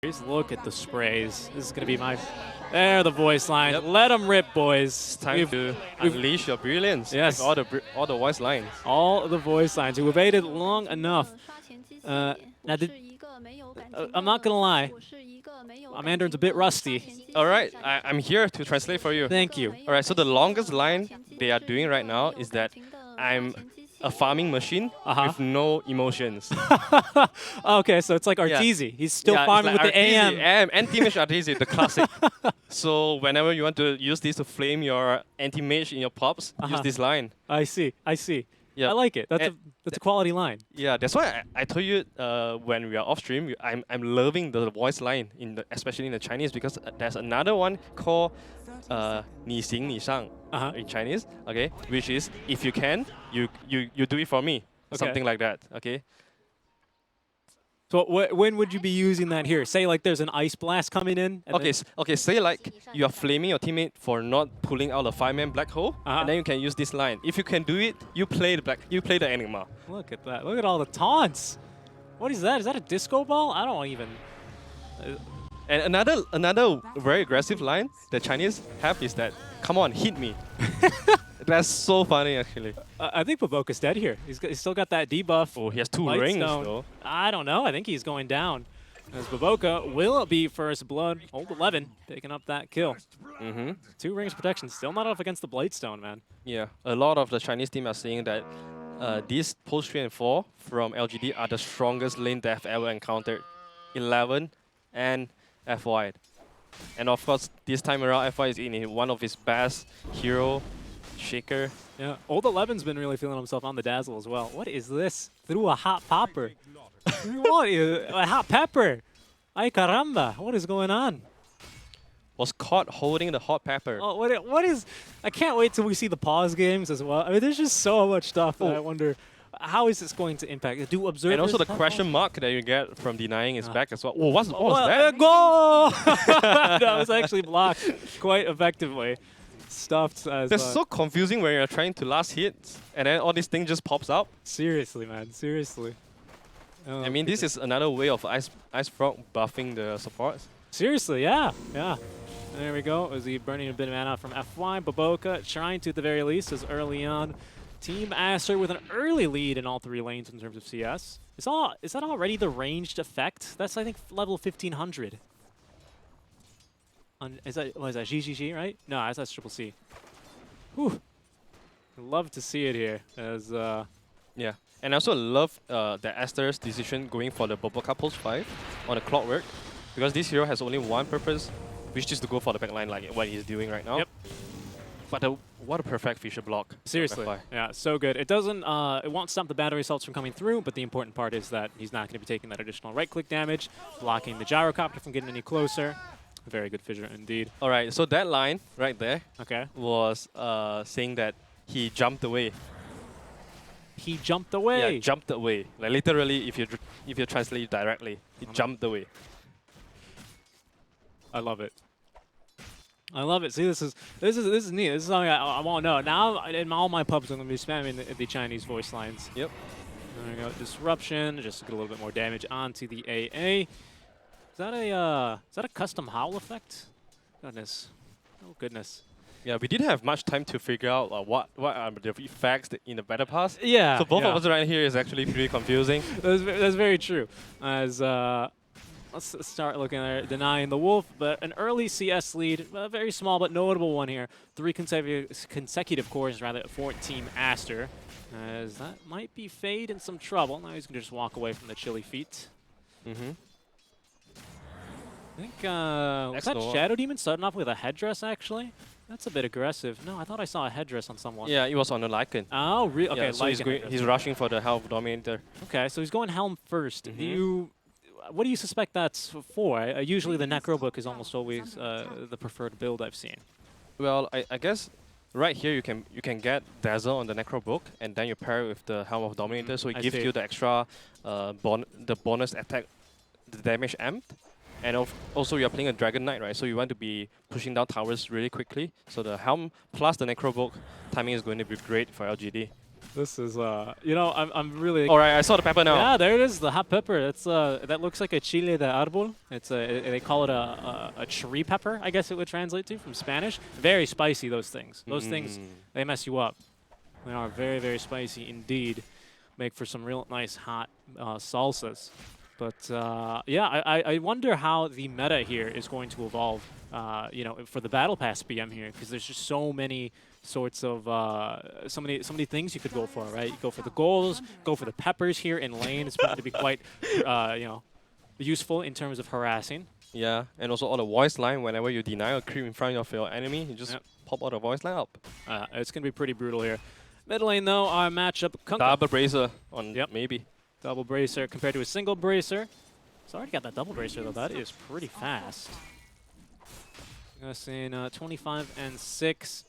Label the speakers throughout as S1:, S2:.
S1: Look at the sprays. This is going to be my... There, the voice line.
S2: Yep.
S1: Let them rip, boys.
S2: It's time to unleash your brilliance.
S1: Yes.
S2: With all the voice lines.
S1: All the voice lines. We've waited long enough. Now, I'm not going to lie. My Mandarin's a bit rusty.
S2: All right, I'm here to translate for you.
S1: Thank you.
S2: All right, so the longest line they are doing right now is that I'm a farming machine with no emotions.
S1: Okay, so it's like Arteezy. He's still farming with the AM.
S2: Anti-mage Arteezy, the classic. So whenever you want to use this to flame your anti-mage in your pops, use this line.
S1: I see.
S2: Yeah.
S1: I like it. That's a quality line.
S2: Yeah, that's why I told you when we are off stream, I'm loving the voice line especially in the Chinese, because there's another one called 你行你上 in Chinese, okay, which is if you can, you do it for me, something like that, okay.
S1: So when would you be using that here? Say like there's an ice blast coming in.
S2: Okay. Say like you are flaming your teammate for not pulling out a 5-man black hole, and then you can use this line. If you can do it, you play the enigma.
S1: Look at that! Look at all the taunts. What is that? Is that a disco ball? I don't even.
S2: And another very aggressive line the Chinese have is that, "Come on, hit me." That's so funny, actually.
S1: I think Baboka's dead here. He's still got that debuff.
S2: Oh, he has 2 rings, though.
S1: I don't know. I think he's going down. As Baboka will be first blood. Old 11 taking up that kill. 2 rings protection. Still not off against the Bladestone, man.
S2: Yeah, a lot of the Chinese team are saying that these post 3 and 4 from LGD are the strongest lane they've ever encountered. 11 and F-Wide. And of course, this time around, F-Wide is in one of his best hero. Shaker.
S1: Yeah, Old 11's been really feeling himself on the Dazzle as well. What is this? Through a hot popper. What is a hot pepper? Ay caramba, what is going on?
S2: Was caught holding the hot pepper.
S1: Oh, what is... I can't wait till we see the pause games as well. I mean, there's just so much stuff that I wonder, how is this going to impact? Do observers...
S2: And also the question mark that you get from denying is back as well. Oh, what was that?
S1: Goal! That was actually blocked quite effectively. Stuffed as
S2: That's so confusing when you're trying to last hit and then all this thing just pops up.
S1: Seriously, man. Seriously.
S2: I mean, this is another way of Ice Frog buffing the supports.
S1: Seriously, yeah. There we go. Is he burning a bit of mana from FY? Baboka trying to, at the very least, as early on. Team Aster with an early lead in all 3 lanes in terms of CS. Is that already the ranged effect? That's, I think, level 1500. Is that GGG, right? No, that's Triple C. Whew. Love to see it here. As
S2: yeah, and I also love the Aster's decision going for the Baboka Pulse 5 on the Clockwork, because this hero has only one purpose, which is to go for the backline like what he's doing right now.
S1: Yep.
S2: But what a perfect Fisher block.
S1: Seriously. Yeah, so good. It doesn't, it won't stop the battery assaults from coming through, but the important part is that he's not going to be taking that additional right-click damage, blocking the gyrocopter from getting any closer. Very good fissure indeed.
S2: All right, so that line right there was saying that he jumped away.
S1: He jumped away?
S2: Yeah, jumped away. Like literally, if you translate it directly, he jumped away.
S1: I love it. I love it. See, this is neat. This is something I want to know. Now, in all my pubs, I'm going to be spamming the Chinese voice lines.
S2: Yep.
S1: There we go. Disruption, just to get a little bit more damage onto the AA. Is that a custom howl effect? Goodness. Oh, goodness.
S2: Yeah, we didn't have much time to figure out what are the effects in the battle pass.
S1: Yeah.
S2: So both of us right here is actually pretty confusing.
S1: That's very true. As let's start looking at denying the wolf, but an early CS lead, a very small but notable one here. 3 consecutive cores rather for Team Aster. As that might be Fade in some trouble. Now he's gonna just walk away from the chilly feet. I think, was that Shadow Demon starting off with a headdress, actually? That's a bit aggressive. No, I thought I saw a headdress on someone.
S2: Yeah, it was on the Lycan.
S1: Oh, really? Okay,
S2: yeah, so he's rushing for the Helm Dominator.
S1: Okay, so he's going Helm first. What do you suspect that's for? Usually the Necro book is almost always the preferred build I've seen.
S2: Well, I guess right here you can get Dazzle on the Necro book, and then you pair it with the Helm of Dominator, so it gives you the extra bonus attack, the damage amped. And also you're playing a Dragon Knight, right? So you want to be pushing down towers really quickly. So the Helm plus the Necro book timing is going to be great for LGD.
S1: This is, you know, I'm really.
S2: All right, I saw the pepper now.
S1: Yeah, there it is, the hot pepper. That's that looks like a chile de árbol. It's they call it a tree pepper, I guess it would translate to from Spanish. Very spicy, those things. Those things, they mess you up. They are very, very spicy indeed. Make for some real nice hot salsas. But yeah, I wonder how the meta here is going to evolve, you know, for the Battle Pass BM here, because there's just so many sorts of so many things you could go for, right? You go for the goals, go for the peppers here in lane. It's going to be quite, you know, useful in terms of harassing.
S2: Yeah, and also all the voice line. Whenever you deny a creep in front of your enemy, you just pop all the voice line up.
S1: It's going to be pretty brutal here. Mid lane, though, our matchup.
S2: Double bracer on maybe.
S1: Double bracer compared to a single bracer. It's already got that double bracer, though. That is pretty fast. Seeing 25 and 6.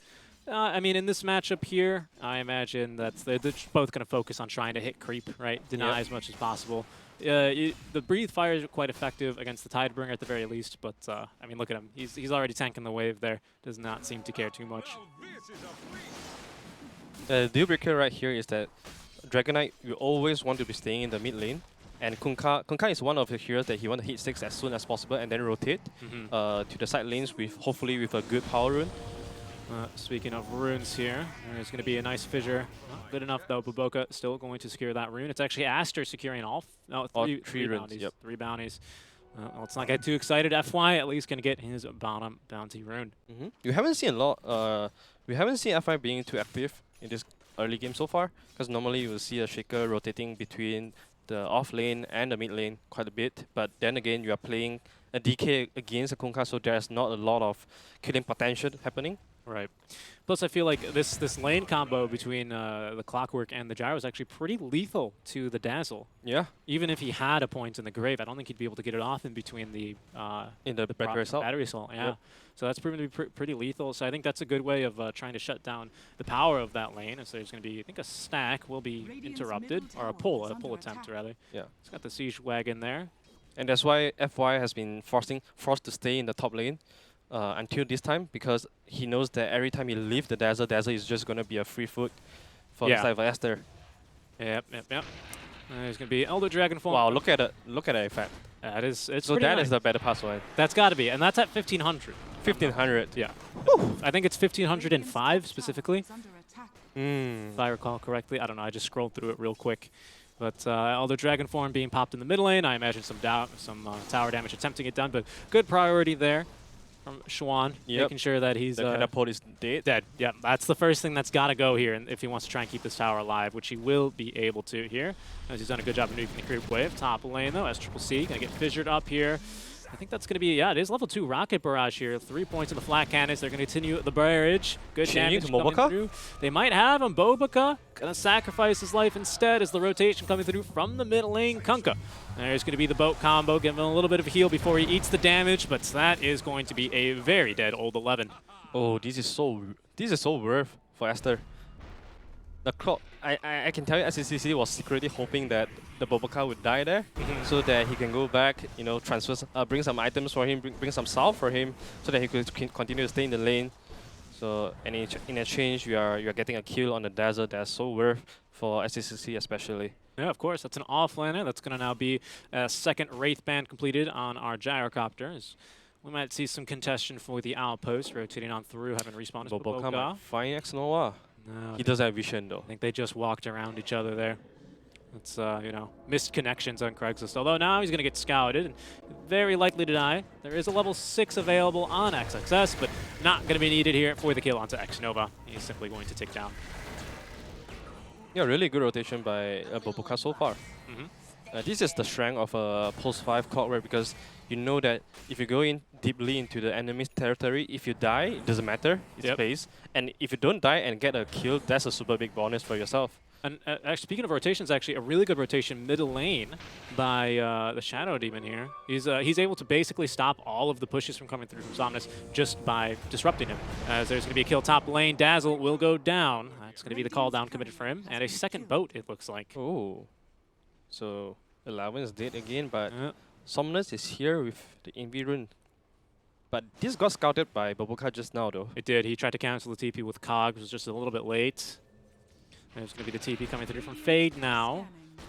S1: I mean, in this matchup here, I imagine that they're both going to focus on trying to hit creep, right? Deny as much as possible. The breathe fire is quite effective against the Tidebringer at the very least, but I mean, look at him. He's already tanking the wave there. Does not seem to care too much.
S2: The deal breaker right here is that Dragon Knight, you always want to be staying in the mid lane. And Kunkka is one of the heroes that he want to hit 6 as soon as possible and then rotate to the side lanes with hopefully with a good power rune.
S1: Speaking of runes here, there's going to be a nice fissure. Not good enough though. Buboka still going to secure that rune. It's actually Aster securing three
S2: runes,
S1: bounties. Yep. 3 bounties. Well, let's not get too excited. FY at least going to get his bottom bounty rune.
S2: You haven't seen a lot. We haven't seen FI being too active in this early game so far, because normally you will see a Shaker rotating between the off lane and the mid lane quite a bit. But then again, you are playing a DK against a Kunkka, so there's not a lot of killing potential happening.
S1: Right. Plus, I feel like this lane combo between the Clockwork and the Gyro is actually pretty lethal to the Dazzle.
S2: Yeah.
S1: Even if he had a point in the grave, I don't think he'd be able to get it off in between the
S2: battery assault.
S1: Yeah.
S2: Yep.
S1: So that's proven to be pretty lethal. So I think that's a good way of trying to shut down the power of that lane. So there's going to be, I think, a stack will be interrupted, or a pull attempt rather.
S2: Yeah.
S1: It's got the siege wagon there.
S2: And that's why FY has been forced to stay in the top lane until this time, because he knows that every time he leaves the Dazzle is just going to be a free foot for the side of Aster.
S1: Yep. There's going to be Elder Dragon Form.
S2: Wow, look at that effect.
S1: That is, it's
S2: so that
S1: nice.
S2: is the better pass line.
S1: That's got to be, and that's at 1500.
S2: 1500.
S1: Yeah. I think it's 1505 specifically. If I recall correctly. I don't know. I just scrolled through it real quick. But Elder Dragon Form being popped in the mid lane. I imagine some tower damage attempting it done, but good priority there from Xuan, making sure that he's...
S2: The catapult is dead.
S1: Yeah, that's the first thing that's got to go here, and if he wants to try and keep this tower alive, which he will be able to here, as he's done a good job of nuking the creep wave. Top lane, though, SCCC going to get fissured up here. I think that's going to be, it is level 2 Rocket Barrage here. 3 points in the flat cannons. They're going to continue the barrage. Good damage coming through. They might have him. Bobaka going to sacrifice his life instead as the rotation coming through from the mid lane. Kunkka. There's going to be the boat combo, giving him a little bit of a heal before he eats the damage, but that is going to be a very dead old 11.
S2: Oh, this is so worth for Aster. The clock, I can tell you, SCCC was secretly hoping that the Bobaka would die there, so that he can go back, transfer, bring some items for him, bring some salve for him, so that he could continue to stay in the lane. So, and in exchange, you are getting a kill on the Dazzle. That's so worth for SCCC especially.
S1: Yeah, of course. That's an offlaner. That's going to now be a second Wraith Band completed on our Gyrocopters. We might see some contention for the Outpost rotating on through, having respawned as Bobaka.
S2: Fine X Nova.
S1: No,
S2: he doesn't have vision though.
S1: I think they just walked around each other there. It's, missed connections on Craigslist. Although now he's going to get scouted and very likely to die. There is a level 6 available on XXS, but not going to be needed here for the kill onto X Nova. He's simply going to take down.
S2: Yeah, really good rotation by Bobaka so far. This is the strength of a post 5 Clockwork, because you know that if you go in deeply into the enemy's territory, if you die, it doesn't matter, it's space. And if you don't die and get a kill, that's a super big bonus for yourself.
S1: And actually, speaking of rotations, actually a really good rotation middle lane by the Shadow Demon here. He's able to basically stop all of the pushes from coming through from Somnus just by disrupting him. As there's going to be a kill top lane, Dazzle will go down. That's going to be the call down committed for him. And a second boat, it looks like.
S2: Oh. So 11 is dead again, but Somnus is here with the Envy rune. But this got scouted by Bobaka just now though.
S1: It did. He tried to cancel the TP with Cog, was just a little bit late. There's going to be the TP coming through from Fade now.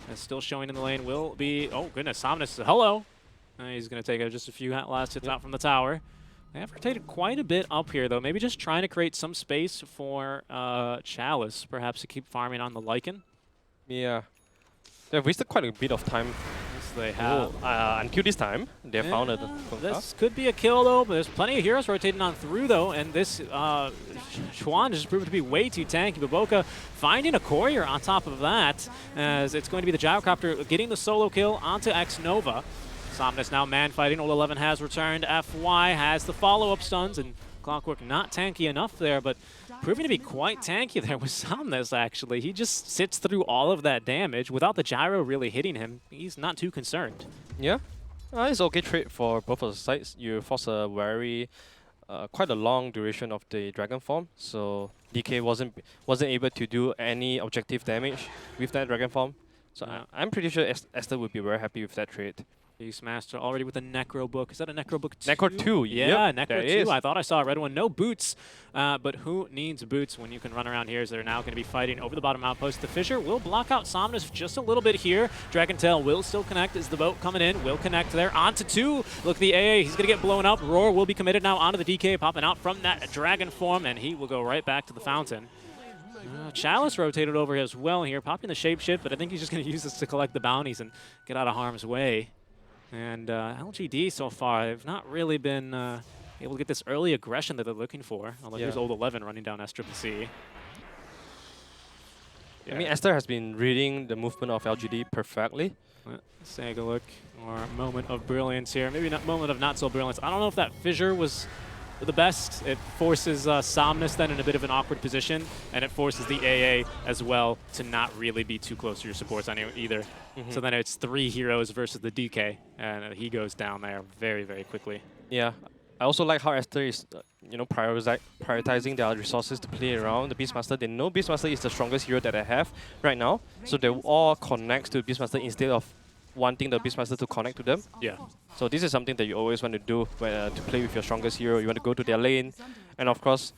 S1: That's still showing in the lane will be, oh goodness, Somnus, hello. He's going to take just a few last hits out from the tower. They have rotated quite a bit up here, though. Maybe just trying to create some space for Chalice, perhaps to keep farming on the Lycan.
S2: Yeah. They've wasted quite a bit of time.
S1: Yes, they have.
S2: Until this time, they found it.
S1: This could be a kill, though, but there's plenty of heroes rotating on through, though, and this Chuan has proven to be way too tanky. Baboka finding a courier on top of that, as it's going to be the Gyrocopter getting the solo kill onto X-Nova. Somnus now man-fighting. Old 11 has returned. FY has the follow-up stuns, and Clockwork not tanky enough there, but proving to be quite tanky there with Somnus, actually. He just sits through all of that damage without the gyro really hitting him. He's not too concerned.
S2: Yeah. It's okay trade for both of the sides. You force a very, quite a long duration of the Dragon Form, so DK wasn't able to do any objective damage with that Dragon Form. So
S1: Yeah.
S2: I'm pretty sure Aster would be very happy with that trade.
S1: Beastmaster already with a Necro Book. Is that a Necro Book 2?
S2: Necro 2,
S1: Yeah,
S2: yep,
S1: Necro 2. I thought I saw a red one. No boots, but who needs boots when you can run around here? As they're now going to be fighting over the bottom outpost. The Fissure will block out Somnus just a little bit here. Dragon Tail will still connect as the boat coming in. Will connect there onto 2. Look, the AA, he's going to get blown up. Roar will be committed now onto the DK, popping out from that Dragon form, and he will go right back to the fountain. Chalice rotated over as well here, popping the shapeshift, but I think he's just going to use this to collect the bounties and get out of harm's way. And LGD so far, they've not really been able to get this early aggression that they're looking for. Although here's Old 11 running down SCCC.
S2: I mean, Aster has been reading the movement of LGD perfectly.
S1: Let's take a look. Or moment of brilliance here. Maybe not moment of not so brilliance. I don't know if that fissure was the best. It forces Somnus then in a bit of an awkward position, and it forces the AA as well to not really be too close to your supports either. So then it's 3 heroes versus the DK, and he goes down there very, very quickly.
S2: Yeah. I also like how Aster is, prioritizing their resources to play around the Beastmaster. They know Beastmaster is the strongest hero that they have right now, so they all connect to Beastmaster instead of wanting the Beastmaster to connect to them.
S1: Yeah.
S2: So this is something that you always want to do when, to play with your strongest hero. You want to go to their lane, and of course,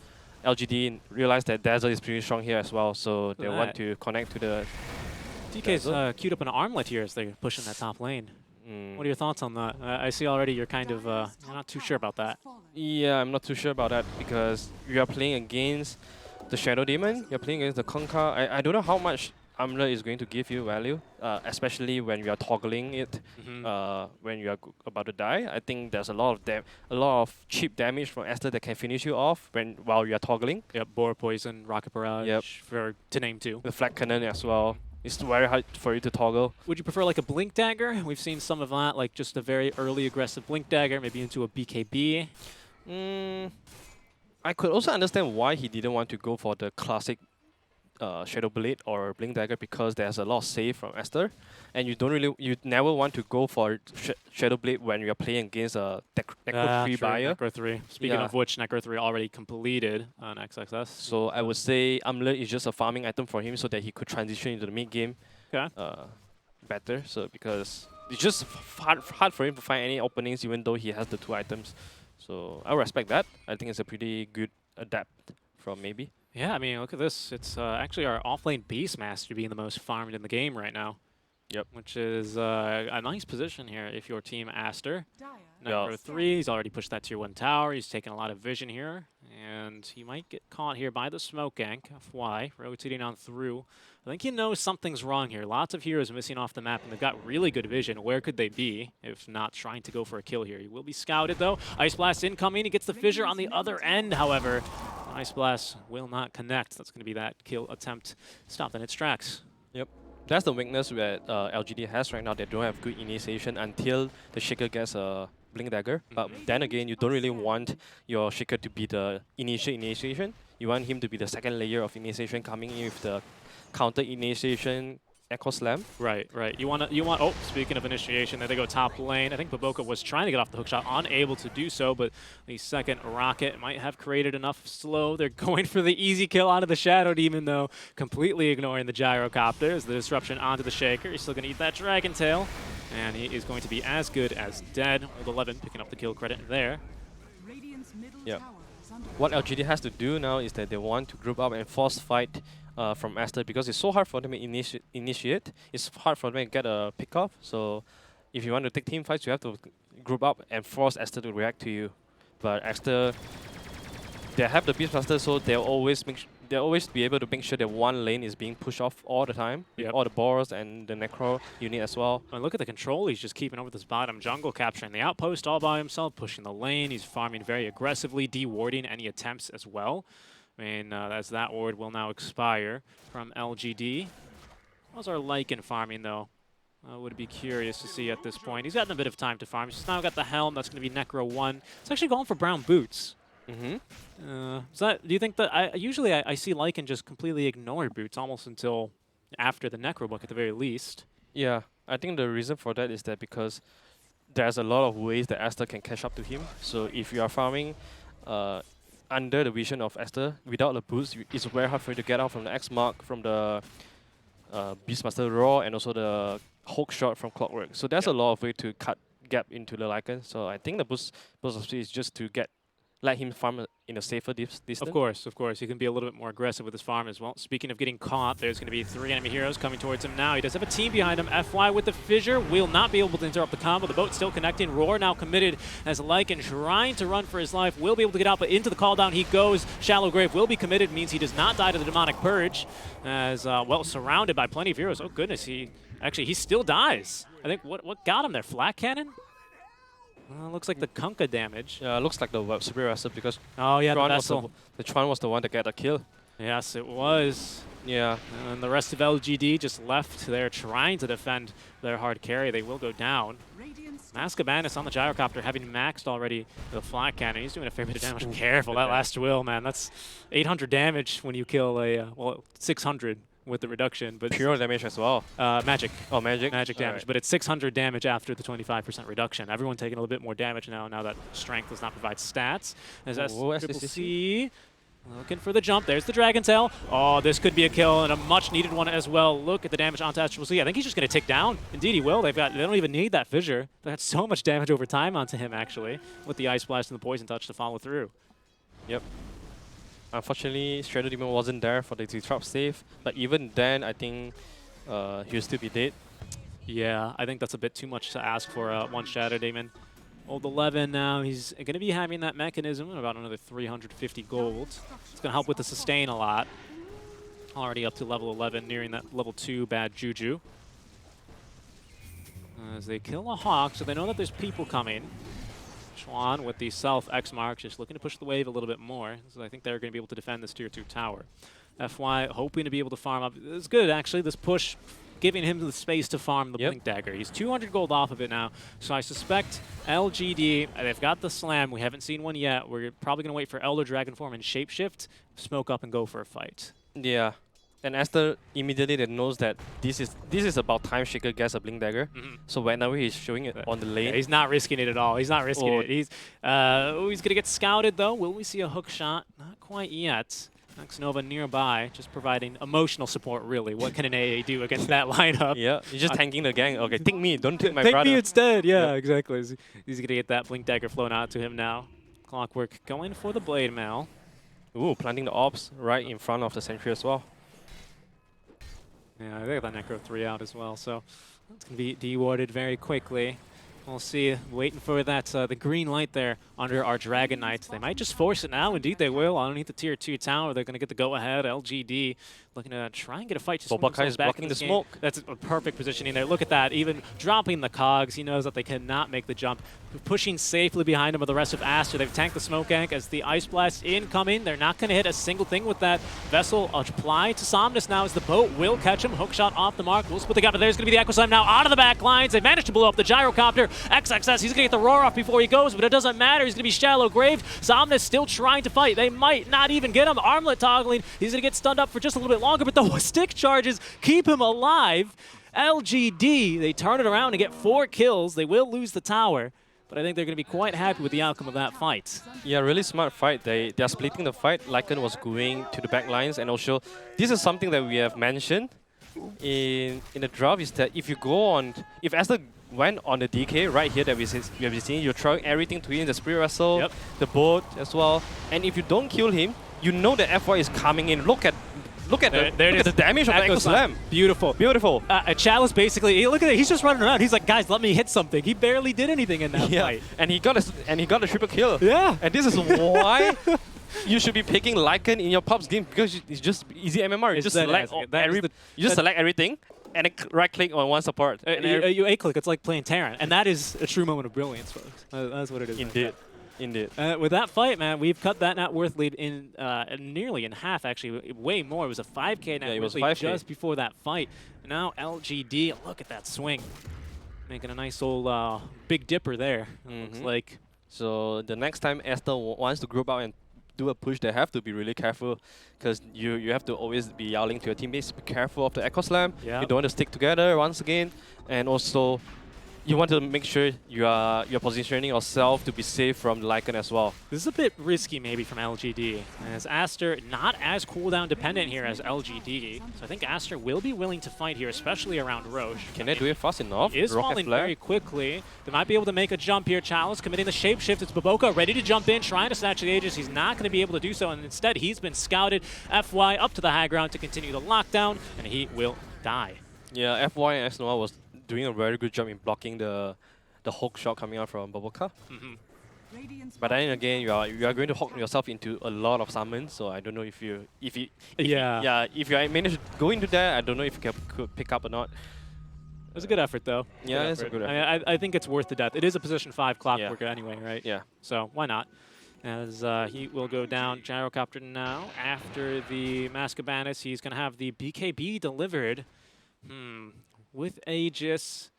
S2: LGD realize that Dazzle is pretty strong here as well, so they want to connect to the
S1: DK's queued up an armlet here as they're pushing that top lane. What are your thoughts on that? I see already you're kind of you're not too sure about that.
S2: Yeah, I'm not too sure about that because you are playing against the Shadow Demon, you're playing against the Conquer. I don't know how much Armlet is going to give you value, especially when you are toggling it when you are about to die. I think there's a lot of cheap damage from Aster that can finish you off while you are toggling.
S1: Yep, Boar Poison, Rocket Barrage, to name 2.
S2: The Flag Cannon as well. It's very hard for you to toggle.
S1: Would you prefer like a Blink Dagger? We've seen some of that, like just a very early aggressive Blink Dagger, maybe into a BKB.
S2: I could also understand why he didn't want to go for the classic Shadow Blade or Blink Dagger because there's a lot of save from Aster, and you never want to go for Shadow Blade when you're playing against a Necro 3 buyer.
S1: Necro 3. Speaking of which, Necro 3 already completed on XXS.
S2: So I would say Amulet is just a farming item for him so that he could transition into the mid game better. So because it's just hard for him to find any openings even though he has the 2 items. So I respect that. I think it's a pretty good adapt from maybe.
S1: Yeah, I mean, look at this. It's actually our offlane Beastmaster being the most farmed in the game right now.
S2: Yep.
S1: Which is a nice position here if your team Aster. Necro 3, he's already pushed that tier 1 tower. He's taken a lot of vision here. And he might get caught here by the smoke gank. FY, rotating on through. I think he knows something's wrong here. Lots of heroes missing off the map, and they've got really good vision. Where could they be if not trying to go for a kill here? He will be scouted, though. Ice Blast incoming. He gets the fissure on the other end, however. Ice Blast will not connect. That's going to be that kill attempt stopped in its tracks.
S2: Yep. That's the weakness that LGD has right now. They don't have good initiation until the Shaker gets a Blink Dagger. But then again, you don't really want your Shaker to be the initial initiation. You want him to be the second layer of initiation coming in with the counter initiation Echo Slam.
S1: Right. You want. Oh, speaking of initiation, there they go top lane. I think Baboka was trying to get off the hookshot, unable to do so, but the second rocket might have created enough slow. They're going for the easy kill onto the Shadow Demon, though, completely ignoring the Gyrocopter. As the disruption onto the Shaker. He's still going to eat that Dragon Tail, and he is going to be as good as dead. Old 11 picking up the kill credit there.
S2: Yeah. what LGD has to do now is that they want to group up and force fight from Aster because it's so hard for them to initiate. It's hard for them to get a pick-off. So if you want to take team fights, you have to group up and force Aster to react to you. But Aster, they have the Beastmaster, so they'll always be able to make sure that one lane is being pushed off all the time. With all the Boros and the Necro unit as well.
S1: And look at the control he's just keeping over this bottom jungle, capturing the outpost all by himself, pushing the lane. He's farming very aggressively, de-warding any attempts as well. I mean, as that ward will now expire from LGD. How's our Lycan farming, though? I would be curious to see at this point. He's gotten a bit of time to farm. He's now got the Helm. That's going to be Necro 1. It's actually going for brown boots.
S2: Mm-hmm.
S1: Do you think that I see Lycan just completely ignore boots almost until after the Necro book at the very least?
S2: Yeah, I think the reason for that is that because there's a lot of ways that Aster can catch up to him. So if you are farming under the vision of Aster without the boots, it's very hard for you to get out from the X mark, from the Beastmaster Raw, and also the hook shot from Clockwork. So there's a lot of way to cut gap into the Lycan. So I think the boost of speed is just to let him farm in a safer distance.
S1: Of course. He can be a little bit more aggressive with his farm as well. Speaking of getting caught, there's going to be 3 enemy heroes coming towards him now. He does have a team behind him. FY with the fissure will not be able to interrupt the combo. The boat still connecting. Roar now committed as Lycan trying to run for his life. Will be able to get out, but into the call down he goes. Shallow Grave will be committed, means he does not die to the Demonic Purge. As, well, surrounded by plenty of heroes. Oh, goodness, he still dies. I think, what got him there? Flat Cannon? Looks like the Kunkka damage.
S2: Yeah, looks like the Superior Vessel because
S1: the vessel.
S2: The Chuan was the one that got the kill.
S1: Yes, it was.
S2: Yeah.
S1: And the rest of LGD just left there trying to defend their hard carry. They will go down. Mascabanus on the Gyrocopter having maxed already the Flat Cannon. He's doing a fair bit of damage. Careful, that last will, man. That's 800 damage when you kill a, well, 600 with the reduction. But
S2: pure damage as well.
S1: Magic.
S2: Oh, magic?
S1: Magic damage. Right. But it's 600 damage after the 25% reduction. Everyone taking a little bit more damage now that strength does not provide stats. As SCC looking for the jump. There's the Dragon Tail. Oh, this could be a kill and a much needed one as well. Look at the damage onto SCC. I think he's just going to tick down. Indeed, he will. They don't even need that fissure. They had so much damage over time onto him, actually, with the Ice Blast and the Poison Touch to follow through.
S2: Yep. Unfortunately, Shadow Demon wasn't there for the disrupt save, but even then, I think he'll still be dead.
S1: Yeah, I think that's a bit too much to ask for one Shadow Demon. Old 11 now, he's going to be having that mechanism, about another 350 gold. It's going to help with the sustain a lot. Already up to level 11, nearing that level 2 bad juju. As they kill a Hawk, so they know that there's people coming. Chuan with the self X mark, just looking to push the wave a little bit more. So I think they're going to be able to defend this tier 2 tower. FY hoping to be able to farm up. It's good, actually, this push, giving him the space to farm the Blink Dagger. He's 200 gold off of it now. So I suspect LGD, they've got the slam. We haven't seen one yet. We're probably going to wait for Elder Dragon Form and Shapeshift, smoke up and go for a fight.
S2: Yeah. And Aster immediately knows that this is about time Shaker gets a Blink Dagger. So whenever he's showing it on the lane,
S1: yeah, he's not risking it at all. He's not risking it. He's going to get scouted though. Will we see a hook shot? Not quite yet. Max Nova nearby, just providing emotional support. Really, what can an AA do against that lineup?
S2: Yeah, he's just tanking the gang. Okay, take me, don't take my
S1: take
S2: brother.
S1: Take me instead. Yeah, exactly. He's going to get that Blink Dagger flown out to him now. Clockwork going for the Blade Mail.
S2: Ooh, planting the orbs right in front of the sentry as well.
S1: Yeah, they got that Necro 3 out as well, so that's going to be de-warded very quickly. We'll see, waiting for that the green light there under our Dragon Knight. They might just force it now. Indeed, they will. Underneath the tier 2 tower, they're going to get the go-ahead. LGD looking to try and get a fight.
S2: Bobakai is blocking the smoke.
S1: That's a perfect positioning there. Look at that, even dropping the cogs. He knows that they cannot make the jump. Pushing safely behind him with the rest of Aster. They've tanked the smoke gank as the Ice Blast incoming. They're not going to hit a single thing with that vessel. Apply to Somnus now as the boat will catch him. Hookshot off the mark. We'll split the gap, but there's going to be the Echo Slam now out of the back lines. They managed to blow up the Gyrocopter. XXS, he's going to get the roar off before he goes, but it doesn't matter. He's going to be Shallow Grave. Somnus still trying to fight. They might not even get him. Armlet toggling. He's going to get stunned up for just a little bit longer, but the stick charges keep him alive. LGD, they turn it around and get 4 kills. They will lose the tower, but I think they're going to be quite happy with the outcome of that fight.
S2: Yeah, really smart fight. They're splitting the fight. Lycan was going to the back lines, and also this is something that we have mentioned in the draft, is that if you go on, if Aster went on the DK right here that we have been seeing. You're throwing everything to him, the Spirit Wrestle, the boat as well. And if you don't kill him, you know that FY is coming in. Look at the damage of the Echo Slam.
S1: Beautiful.
S2: Beautiful.
S1: Chalice basically, look at it, he's just running around. He's like, guys, let me hit something. He barely did anything in that fight.
S2: And he got a triple kill.
S1: Yeah.
S2: And this is why you should be picking Lycan in your Pops game, because it's just easy MMR. You just select everything and then right click on one support.
S1: You A-click, it's like playing Terran. And that is a true moment of brilliance, folks. That's what it is.
S2: Indeed. Indeed.
S1: With that fight, man, we've cut that net worth lead in nearly in half, actually, way more. It was a 5K net worth lead just before that fight. Now LGD, look at that swing. Making a nice old Big Dipper there, looks like.
S2: So the next time Aster wants to group out and do a push, they have to be really careful, because you have to always be yelling to your teammates, be careful of the Echo Slam. You don't want to stick together once again, and also you want to make sure you're positioning yourself to be safe from Lycan as well.
S1: This is a bit risky maybe from LGD, as Aster not as cooldown dependent here as LGD. So I think Aster will be willing to fight here, especially around Roche.
S2: Can they do it fast enough?
S1: He is falling very quickly. They might be able to make a jump here. Chalice committing the shapeshift. It's Baboka ready to jump in, trying to snatch the Aegis. He's not going to be able to do so, and instead he's been scouted. FY up to the high ground to continue the lockdown, and he will die.
S2: Yeah, FY and X-Noah was doing a very good job in blocking the hook shot coming out from Baboka. But then again, you are going to hook yourself into a lot of summons. So I don't know if you manage to go into that, I don't know if you could pick up or not.
S1: It was a good effort, though.
S2: Yeah, it's a good effort.
S1: I think it's worth the death. It is a position 5 clockwork anyway, right?
S2: Yeah.
S1: So why not? As he will go down Gyrocopter now. After the Mascabanus, he's going to have the BKB delivered. With Aegis,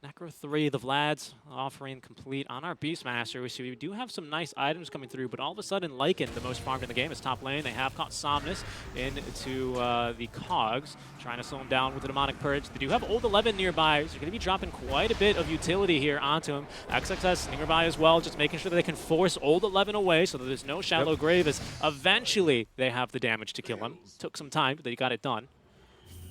S1: Necro 3, the Vlad's offering complete on our Beastmaster. We see we do have some nice items coming through, but all of a sudden, Lycan, the most farmed in the game, is top lane. They have caught Somnus into the Cogs, trying to slow him down with the Demonic Purge. They do have Old 11 nearby, so they're going to be dropping quite a bit of utility here onto him. XXS nearby as well, just making sure that they can force Old 11 away so that there's no shallow grave, as eventually they have the damage to kill him. Took some time, but they got it done.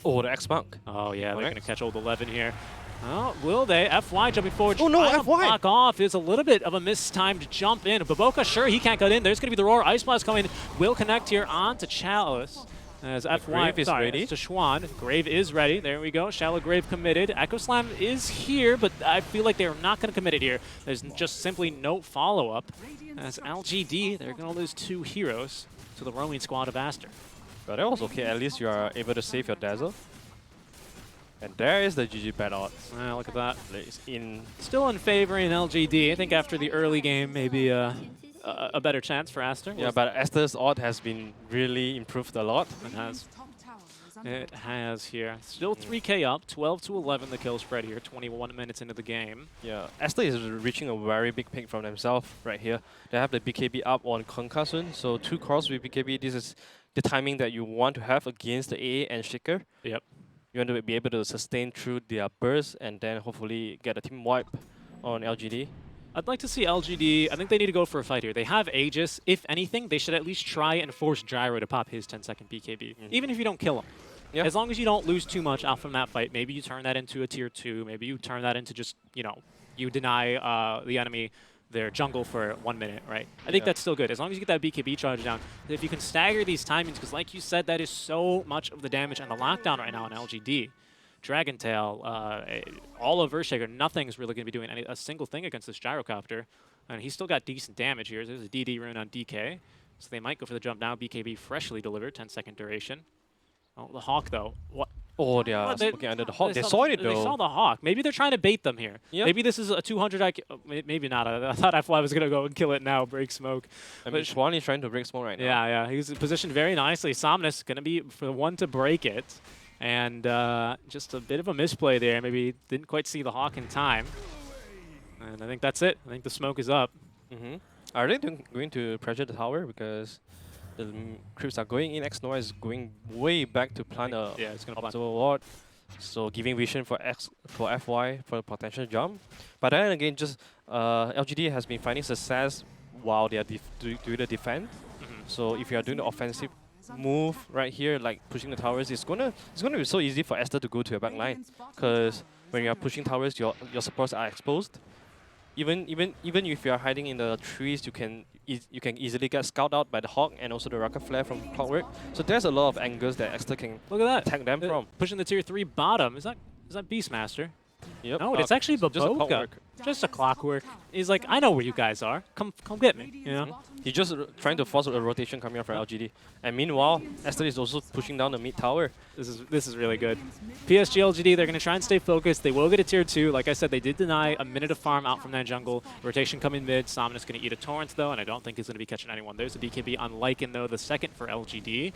S2: Oh, the X-Monk.
S1: Oh, yeah, they're going to catch Old 11 here. Oh, will they? FY jumping forward.
S2: Oh, no, FY!
S1: Block off is a little bit of a mistimed jump in. Baboka, sure, he can't get in. There's going to be the Roar. Ice Blast coming. Will connect here onto Chalice. As FY
S2: is ready.
S1: To Schwan. Grave is ready. There we go. Shallow Grave committed. Echo Slam is here, but I feel like they're not going to commit it here. There's just simply no follow-up. As LGD, they're going to lose 2 heroes to the roaming squad of Aster.
S2: But that was okay. At least you are able to save your Dazzle. And there is the GG bad odds.
S1: Look at that. Still in favoring LGD. I think after the early game, maybe a better chance for Aster.
S2: Yeah, but Aster's odd has been really improved a lot.
S1: It has. It has here. Still 3K up, 12 to 11 the kill spread here, 21 minutes into the game.
S2: Yeah, Aster is reaching a very big pick from themselves right here. They have the BKB up on Concussion, so 2 cross with BKB. This is the timing that you want to have against the AA and Shaker.
S1: Yep.
S2: You want to be able to sustain through their burst and then hopefully get a team wipe on LGD.
S1: I'd like to see LGD, I think they need to go for a fight here. They have Aegis. If anything, they should at least try and force Gyro to pop his 10-second BKB, even if you don't kill him. Yeah. As long as you don't lose too much out from that fight, maybe you turn that into a tier 2, maybe you turn that into just, you deny the enemy their jungle for 1 minute, right? I think that's still good. As long as you get that BKB charge down, if you can stagger these timings, because like you said, that is so much of the damage and the lockdown right now on LGD. Dragon Tail, all of Earthshaker, nothing's really going to be doing a single thing against this Gyrocopter. And he's still got decent damage here. There's a DD rune on DK. So they might go for the jump now. BKB freshly delivered, 10-second duration. Oh, the Hawk, though. What?
S2: Oh, they are smoking under the Hawk. They saw it, though.
S1: They saw the Hawk. Maybe they're trying to bait them here. Yep. Maybe this is a 200 IQ. Maybe not. I thought FY was going to go and kill it now, break smoke.
S2: I mean, Schwan is trying to break smoke right now.
S1: Yeah. He's positioned very nicely. Somnus going to be the one to break it. And just a bit of a misplay there. Maybe didn't quite see the Hawk in time. And I think that's it. I think the smoke is up.
S2: Are they going to pressure the tower? Because the creeps are going in. X-Noah is going way back to plant a
S1: it's going to plant.
S2: Ward. So giving vision for FY for a potential jump. But then again, just LGD has been finding success while they are doing the defense. So if you are doing the offensive move right here, like pushing the towers, it's gonna be so easy for Aster to go to a back line, because when you are pushing towers, your supports are exposed. Even if you are hiding in the trees, you can easily get scouted out by the Hawk and also the Rocket Flare from Clockwork. So there's a lot of angles that Aster can
S1: Look at that.
S2: attack them from.
S1: Pushing the tier 3 bottom. Is that Beastmaster?
S2: Yep.
S1: No, it's actually
S2: just a
S1: Baboka.
S2: Clockwork.
S1: Just a Clockwork. He's like, I know where you guys are. Come get me. You know?
S2: He's just trying to force a rotation coming out from LGD. And meanwhile, Aster is also pushing down the mid tower.
S1: This is really good. PSG.LGD, they're going to try and stay focused. They will get a tier 2. Like I said, they did deny a minute of farm out from that jungle. Rotation coming mid. Somnus going to eat a torrent, though, and I don't think he's going to be catching anyone. There's a BKB on Lycan, though, the second for LGD.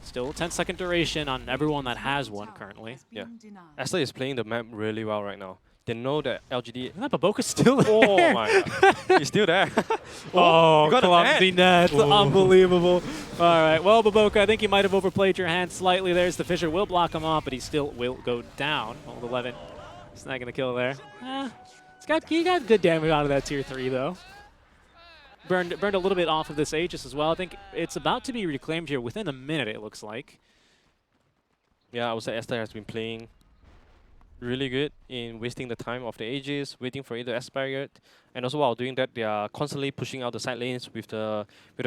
S1: Still 10-second duration on everyone that has one currently.
S2: Yeah. Aster is playing the map really well right now. They know that LGD...
S1: Isn't that Baboka still there?
S2: Oh my god. He's still there.
S1: Oh,
S2: you got
S1: clumsy net.
S2: Oh.
S1: Unbelievable. All right. Well, Baboka, I think you might have overplayed your hand slightly. There's the Fissure. Will block him off, but he still will go down. Old 11. He's not going to kill there. He got good damage out of that tier 3, though. Burned a little bit off of this Aegis as well. I think it's about to be reclaimed here within a minute, it looks like.
S2: Yeah, I would say Aster has been playing really good in wasting the time of the Aegis, waiting for either Aspire, and also while doing that, they are constantly pushing out the side lanes with the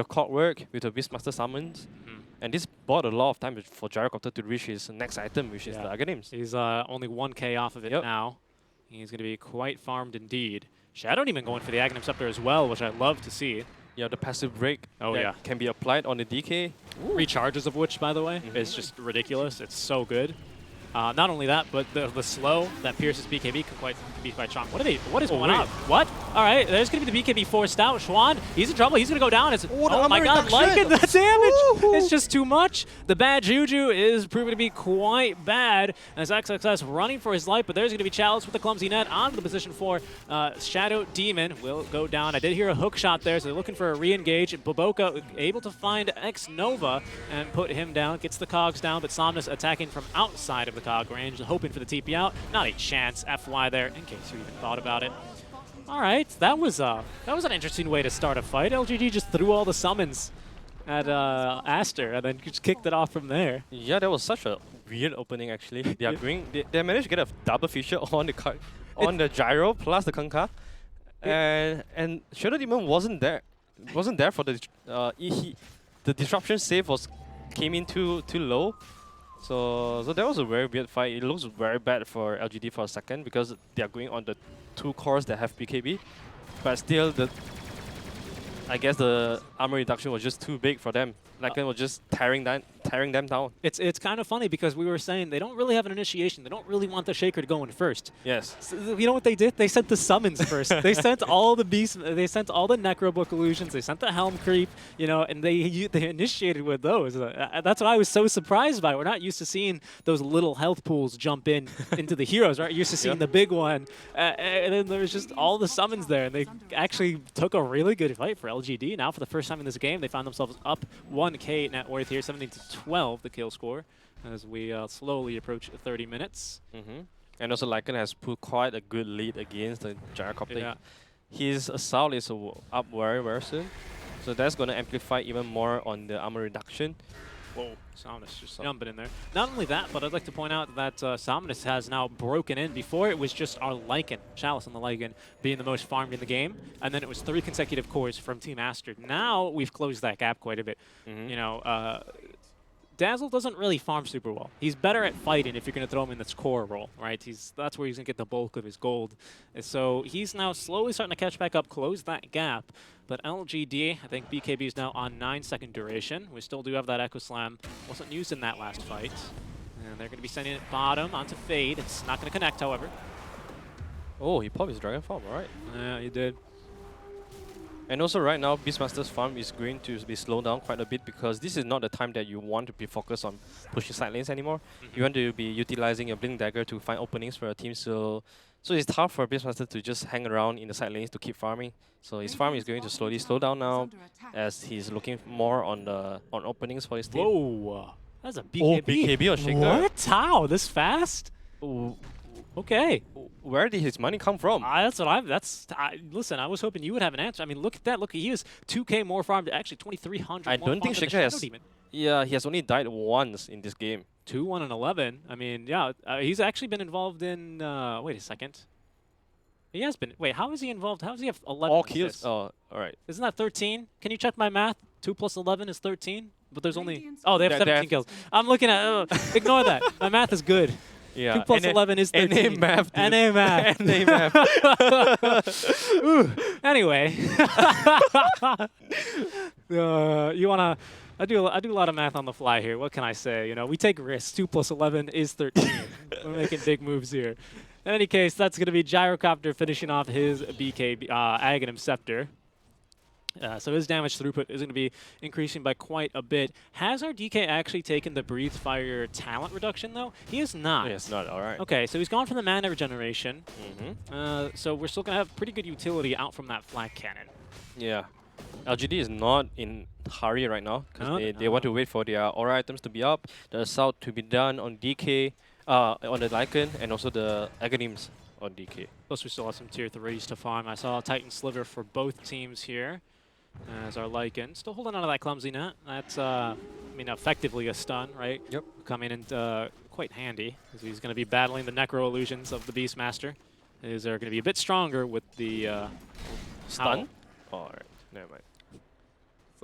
S2: Clockwork, with the Beastmaster summons. And this bought a lot of time for Gyrocopter to reach his next item, which is the Aghanim's.
S1: He's only 1k off of it now. He's going to be quite farmed indeed. Shadow Demon going for the Aghanim Scepter as well, which I love to see.
S2: Yeah, the passive break can be applied on the DK.
S1: Recharges of which, by the way, is just ridiculous. It's so good. Not only that, but the slow that pierces BKB can be quite strong. What is going on? What? All right, there's going to be the BKB forced out. Schwan, he's in trouble. He's going to go down. Oh my god, Lycan, the damage! It's just too much. The bad juju is proving to be quite bad as XXS running for his life, but there's going to be Chalice with the clumsy net onto the position for Shadow Demon. Will go down. I did hear a hook shot there, so they're looking for a re-engage. Baboka able to find X Nova and put him down. Gets the cogs down, but Somnus attacking from outside of the cog range, hoping for the TP out. Not a chance. FY there, in case you even thought about it. All right, that was an interesting way to start a fight. LGD just threw all the summons at Aster and then just kicked it off from there.
S2: Yeah, that was such a weird opening actually. They are they managed to get a double feature on the card, on the gyro plus the Kanka, and Shadow Demon wasn't there for the the disruption save came in too low. So that was a very weird fight. It looks very bad for LGD for a second because they are going on the 2 cores that have BKB, but still I guess the armor reduction was just too big for them. Lycan was just tearing them down.
S1: It's kind of funny because we were saying they don't really have an initiation. They don't really want the Shaker to go in first.
S2: Yes.
S1: So, you know what they did? They sent the summons first. They sent all the beasts. They sent all the Necrobook illusions. They sent the Helm Creep. You know, and they initiated with those. That's what I was so surprised by. We're not used to seeing those little health pools jump into the heroes. Right? You're used to seeing the big one, and then there was just all the summons there. And they actually took a really good fight for LGD. Now for the first time in this game, they found themselves up 1k net worth here, 17-12 the kill score as we slowly approach 30 minutes.
S2: And also Lycan has put quite a good lead against the Gyrocopter. Yeah. His assault is up very soon, so that's going to amplify even more on the armor reduction.
S1: Whoa, Somnus just jumping in there. Not only that, but I'd like to point out that Somnus has now broken in. Before it was just our Lycan, Chalice on the Lycan, being the most farmed in the game, and then it was 3 consecutive cores from Team Aster. Now we've closed that gap quite a bit. You know, Dazzle doesn't really farm super well. He's better at fighting if you're going to throw him in this core role, right? That's where he's going to get the bulk of his gold. And so he's now slowly starting to catch back up, close that gap. But LGD, I think BKB is now on 9-second duration. We still do have that Echo Slam. Wasn't used in that last fight. And they're going to be sending it bottom onto Fade. It's not going to connect, however.
S2: Oh, he popped his Dragon Farm, alright.
S1: Yeah, he did.
S2: And also right now, Beastmaster's farm is going to be slowed down quite a bit because this is not the time that you want to be focused on pushing side lanes anymore. You want to be utilizing your Blink Dagger to find openings for your team. So it's tough for Beastmaster to just hang around in the side lanes to keep farming. So his farm is going to slowly slow down now as he's looking more on openings for his team.
S1: Whoa, that's a BKB.
S2: Oh, BKB on Shaker.
S1: What? How? This fast? Ooh. Okay.
S2: Where did his money come from?
S1: Listen, I was hoping you would have an answer. I mean, look at that. Look, he is 2k more farmed. Actually, 2,300
S2: I don't think Shaker has... Yeah, he has only died once in this game.
S1: 2-1 and 11. I mean, yeah, he's actually been involved in. Wait a second. He has been. Wait, how is he involved? How does he have 11
S2: All kills.
S1: assists?
S2: Oh, all right.
S1: Isn't that 13? Can you check my math? 2 plus 11 is 13. But there's only. Oh, they have 17 kills. I'm looking at. Ignore that. My math is good.
S2: Yeah.
S1: 2 plus 11 is 13.
S2: NA math. Dude.
S1: NA math.
S2: NA math.
S1: Ooh. Anyway. You wanna? I do a lot of math on the fly here. What can I say? You know, we take risks. 2 plus 11 is 13. We're making big moves here. In any case, that's going to be Gyrocopter finishing off his BKB Aghanim Scepter. So his damage throughput is going to be increasing by quite a bit. Has our DK actually taken the Breathe Fire talent reduction, though? He is not.
S2: Yes, not. All right.
S1: Okay, so he's gone from the mana regeneration.
S2: Mm-hmm.
S1: So we're still going to have pretty good utility out from that Flak Cannon.
S2: Yeah. LGD is not in hurry right now because they want to wait for their aura items to be up, the assault to be done on DK, on the Lycan, and also the Aghanims on DK.
S1: Plus we still have some tier 3s to farm. I saw a Titan Sliver for both teams here as our Lycan. Still holding on to that clumsy net. That's, I mean, effectively a stun, right?
S2: Yep.
S1: Coming in quite handy as he's going to be battling the Necro Illusions of the Beastmaster. Is they're going to be a bit stronger with the
S2: Stun? Oh, all right. Never mind.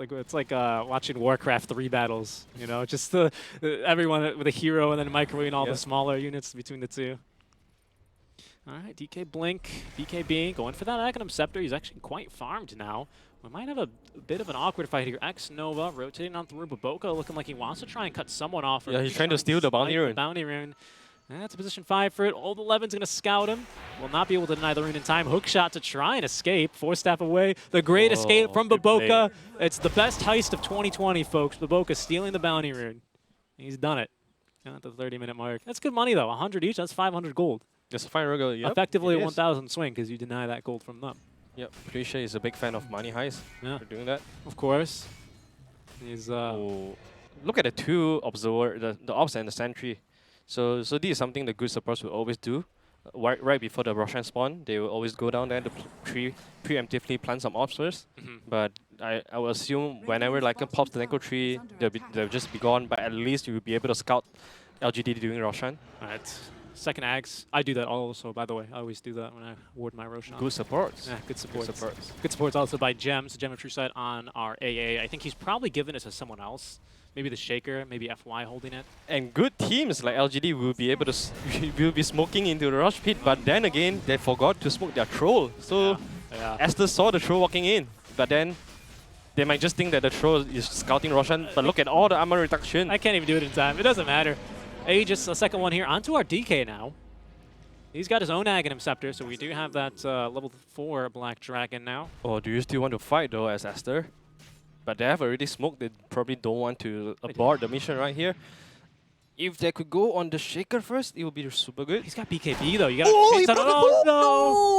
S1: It's like watching Warcraft 3 battles, you know, just everyone with a hero and then microwaving all the smaller units between the two. All right, DK Blink, BKB going for that Aghanim Scepter. He's actually quite farmed now. We might have a bit of an awkward fight here. X Nova rotating on through Baboka, looking like he wants to try and cut someone off.
S2: Yeah, he's trying to steal the Bounty Rune.
S1: Bounty Rune. That's a position 5 for it. Old 11's going to scout him. Will not be able to deny the rune in time. Hook shot to try and escape. 4-staff away. The great escape from Baboka. It's the best heist of 2020, folks. Baboka stealing the Bounty Rune. He's done it. At the 30-minute mark. That's good money, though. 100 each. That's 500 gold.
S2: Just a fine regular, yep.
S1: Effectively a 1,000 swing because you deny that gold from them.
S2: Yep. Pretty sure he's a big fan of money heist for doing that.
S1: Of course. He's
S2: look at the two observer, the ops and the sentry. So this is something the good supports will always do. Right before the Roshan spawn, they will always go down there to preemptively plant some ops first. But I will assume whenever like a pops the Necro tree, they'll just be gone. But at least you will be able to scout LGD during Roshan.
S1: Alright. Second Ags. I do that also, by the way. I always do that when I ward my Roshan.
S2: Good supports.
S1: Yeah, good supports.
S2: Good supports.
S1: Good supports also by Gems, Gem of True Sight on our AA. I think he's probably given it to someone else. Maybe the Shaker, maybe FY holding it.
S2: And good teams like LGD will be able to will be smoking into the rush pit, but then again they forgot to smoke their troll. So Aster saw the troll walking in, but then they might just think that the troll is scouting Roshan. But look at all the armor reduction.
S1: I can't even do it in time. It doesn't matter. Aegis, a second one here. Onto our DK now. He's got his own Aghanim Scepter, so we do have that level 4 Black Dragon now.
S2: Oh, do you still want to fight though as Aster? But they have already smoked. They probably don't want to abort the mission right here. If they could go on the Shaker first, it would be super good.
S1: He's got BKB though. You got oh no!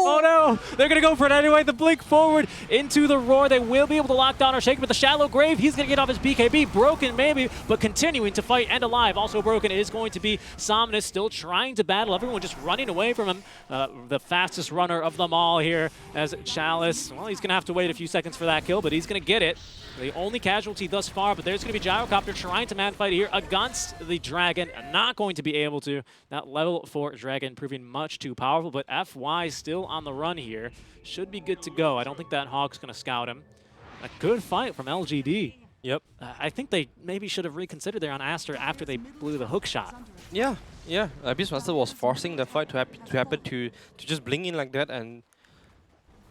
S1: Oh no! They're gonna go for it anyway. The blink forward into the roar. They will be able to lock down our Shaker, but the shallow grave. He's gonna get off his BKB. Broken maybe, but continuing to fight and alive. Also broken is going to be Somnus, still trying to battle. Everyone just running away from him. The fastest runner of them all here as Chalice. Well, he's gonna have to wait a few seconds for that kill, but he's gonna get it. The only casualty thus far, but there's going to be Gyrocopter trying to man fight here against the Dragon. Not going to be able to. That level 4 Dragon proving much too powerful, but FY still on the run here. Should be good to go. I don't think that Hog's going to scout him. A good fight from LGD.
S2: Yep.
S1: I think they maybe should have reconsidered there on Aster after they blew the hook shot.
S2: Yeah. Beastmaster was forcing the fight to happen to just blink in like that, and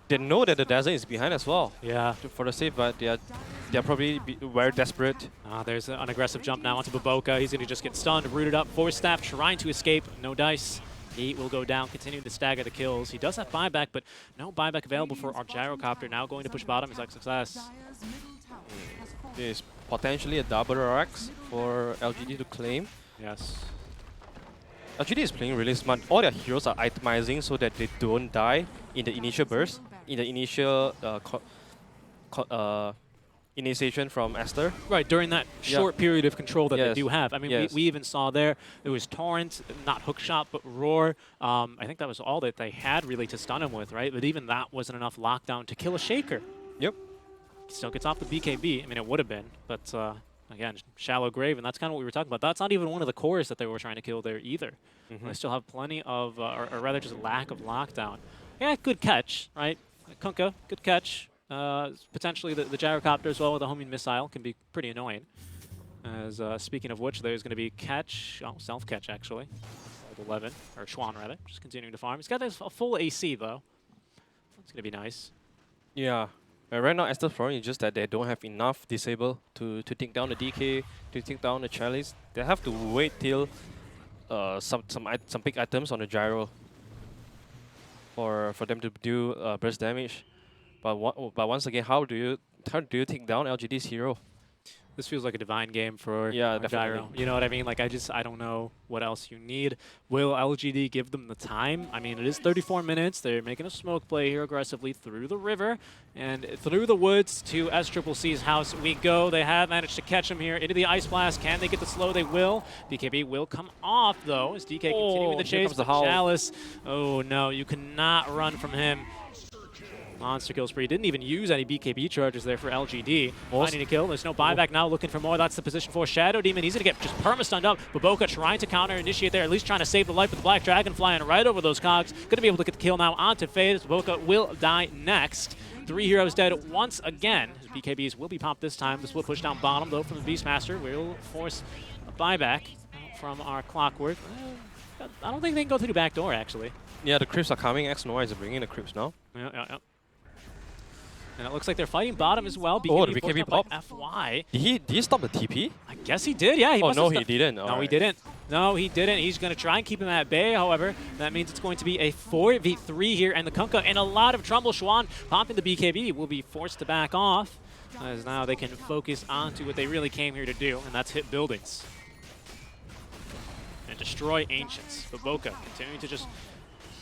S2: they know that the desert is behind as well.
S1: Yeah.
S2: For the save, but they're probably very desperate.
S1: There's an aggressive jump now onto Baboka. He's going to just get stunned, rooted up. 4-staff trying to escape. No dice. He will go down, continuing to stagger the kills. He does have buyback, but no buyback available for our Gyrocopter. Now going to push bottom is like success.
S2: There's potentially a double RX for LGD to claim.
S1: Yes.
S2: LGD is playing really smart. All their heroes are itemizing so that they don't die in the initial burst, in the initial initiation from Aster.
S1: Right, during that short period of control that they do have. I mean, we even saw there, it was Torrent, not Hookshot, but Roar. I think that was all that they had really to stun him with, right? But even that wasn't enough lockdown to kill a Shaker.
S2: Yep.
S1: Still gets off the BKB. I mean, it would have been, but again, shallow grave, and that's kind of what we were talking about. That's not even one of the cores that they were trying to kill there either. They still have plenty of, or rather just lack of lockdown. Yeah, good catch, right? Kunkka, good catch. Potentially the gyrocopter as well with a homing missile can be pretty annoying. As speaking of which, there's going to be catch, self-catch actually. 11, or Schwan rather, just continuing to farm. He's got a full AC though. That's going to be nice.
S2: Yeah. Right now, Aster's problem is just that they don't have enough disable to take down the DK, to take down the Chalice. They have to wait till some big items on the gyro for them to do burst damage. But once again, how do you take down LGD's hero?
S1: This feels like a divine game for
S2: definitely.
S1: Gyro. You know what I mean? Like, I don't know what else you need. Will LGD give them the time? I mean, it is 34 minutes. They're making a smoke play here aggressively through the river and through the woods to SCCC's house we go. They have managed to catch him here into the Ice Blast. Can they get the slow? They will. BKB will come off, though, as DK continuing the chase.
S2: The
S1: Chalice. Oh, no. You cannot run from him. Monster kill spree. Didn't even use any BKB charges there for LGD. Finding a kill. There's no buyback now. Looking for more. That's the position for Shadow Demon. He's going to get just perma-stunned up. Baboka trying to counter-initiate there. At least trying to save the life with the Black Dragon flying right over those cogs. Going to be able to get the kill now onto Fade. Baboka will die next. 3 heroes dead once again. BKBs will be popped this time. This will push down bottom, though, from the Beastmaster. Will force a buyback from our Clockwork. I don't think they can go through the back door, actually.
S2: Yeah, the creeps are coming. X-Nova is bringing the creeps now.
S1: Yeah. And it looks like they're fighting bottom as well.
S2: BKB the BKB pop.
S1: FY.
S2: Did he stop the TP?
S1: I guess he did, yeah.
S2: He didn't.
S1: No, he didn't. No, he didn't. He's going to try and keep him at bay, however. That means it's going to be a 4v3 here, and the Kunkka in a lot of trouble. Schwan popping the BKB will be forced to back off, as now they can focus on to what they really came here to do, and that's hit buildings. And destroy Ancients. Baboka continuing to just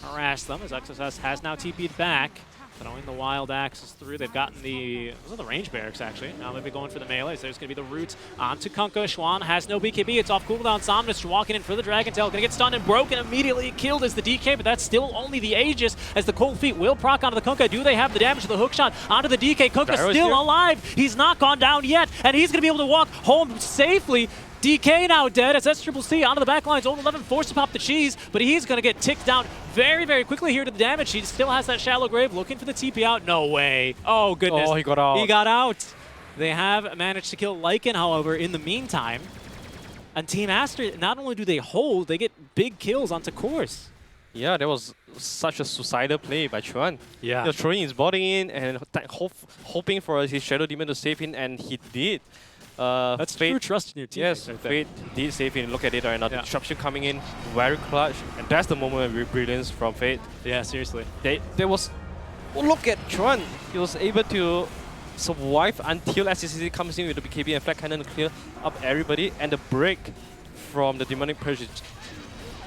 S1: harass them, as XSS has now TP'd back. Throwing the wild axes through. They've gotten those are the range barracks, actually. Now they'll be going for the melees. There's going to be the roots onto Kunkka. Schwan has no BKB. It's off cooldown. Somnus walking in for the Dragon Tail. Going to get stunned and broken. Immediately killed as the DK, but that's still only the Aegis as the Cold Feet will proc onto the Kunkka. Do they have the damage to the hookshot onto the DK? Kunkka still alive. He's not gone down yet, and he's going to be able to walk home safely. DK now dead as SCCC onto the back lines. Old 11 forced to pop the cheese, but he's going to get ticked down very, very quickly here to the damage. He still has that shallow grave looking for the TP out. No way. Oh, goodness.
S2: Oh, he got out.
S1: He got out. They have managed to kill Lycan, however, in the meantime. And Team Aster, not only do they hold, they get big kills onto course.
S2: Yeah, that was such a suicidal play by Chuan.
S1: Yeah.
S2: He was throwing his body in and hoping for his Shadow Demon to save him, and he did.
S1: That's
S2: Fate,
S1: true trust in your team.
S2: Yes, Fate did save him. Look at it right now. The disruption coming in, very clutch. And that's the moment of brilliance from Fate.
S1: Yeah, seriously.
S2: There was... Oh, look at Chuan. He was able to survive until SCCC comes in with the BKB and Flat Cannon to clear up everybody. And the break from the Demonic Purge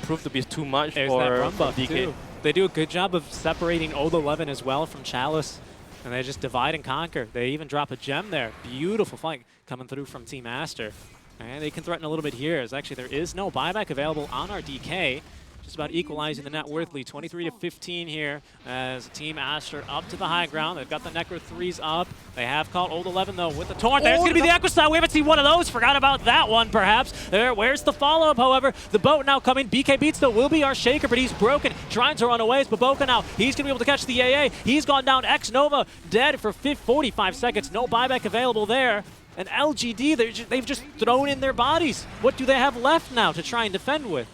S2: proved to be too much for DK.
S1: Too. They do a good job of separating Old 11 as well from Chalice. And they just divide and conquer. They even drop a gem there. Beautiful fight coming through from Team Aster. And they can threaten a little bit here, as actually there is no buyback available on our DK. Just about equalizing the net worth lead. 23-15 here as Team Aster up to the high ground. They've got the Necro 3s up. They have caught Old 11, though, with the Torrent. There's going to be the Equistyle. We haven't seen one of those. Forgot about that one, perhaps. Where's the follow-up, however? The boat now coming. BK Beats, though, will be our shaker, but he's broken. Trying to run away. It's Baboka now. He's going to be able to catch the AA. He's gone down. X-Nova dead for 45 seconds. No buyback available there. And LGD, they've just thrown in their bodies. What do they have left now to try and defend with?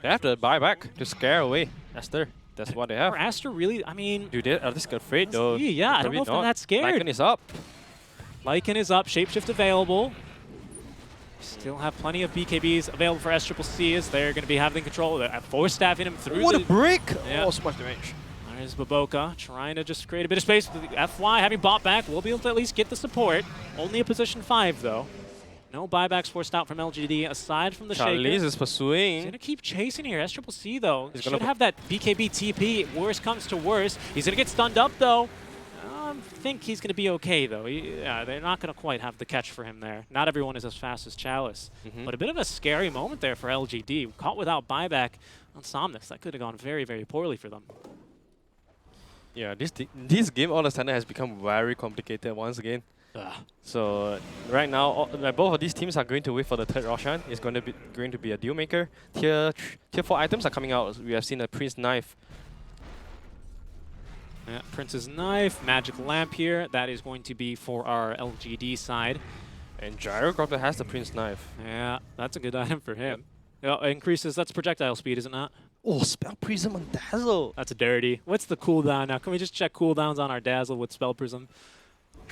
S2: They have to buy back to scare away Aster. That's what they have.
S1: Or Aster really, I mean...
S2: Dude, are they afraid though?
S1: Yeah, I don't know if they're that scared.
S2: Lycan is up.
S1: Lycan is up, Shapeshift available. Still have plenty of BKBs available for SCCC as they're going to be having control. They're force staffing him through
S2: What a break!
S1: Yeah.
S2: Oh, so much damage.
S1: There's Baboka trying to just create a bit of space. FY having bought back, will be able to at least get the support. Only a position 5 though. No buybacks forced out from LGD aside from the Shaker.
S2: Chalice is pursuing.
S1: He's going to keep chasing here. SCCC, though, should have that BKB TP. Worst comes to worst. He's going to get stunned up, though. I think he's going to be okay, though. They're not going to quite have the catch for him there. Not everyone is as fast as Chalice. But a bit of a scary moment there for LGD. Caught without buyback on Somnus. That could have gone very, very poorly for them.
S2: Yeah, this game all of a sudden has become very complicated once again.
S1: Ugh.
S2: So right now, both of these teams are going to wait for the third Roshan. It's going to be a deal maker. Tier 4 items are coming out. We have seen a Prince Knife.
S1: Yeah, Prince's Knife, Magic Lamp here. That is going to be for our LGD side.
S2: And Gyrocopter has the Prince Knife.
S1: Yeah, that's a good item for him. Yeah, increases, that's projectile speed, is it not?
S2: Oh, Spell Prism on Dazzle.
S1: That's dirty. What's the cooldown now? Can we just check cooldowns on our Dazzle with Spell Prism?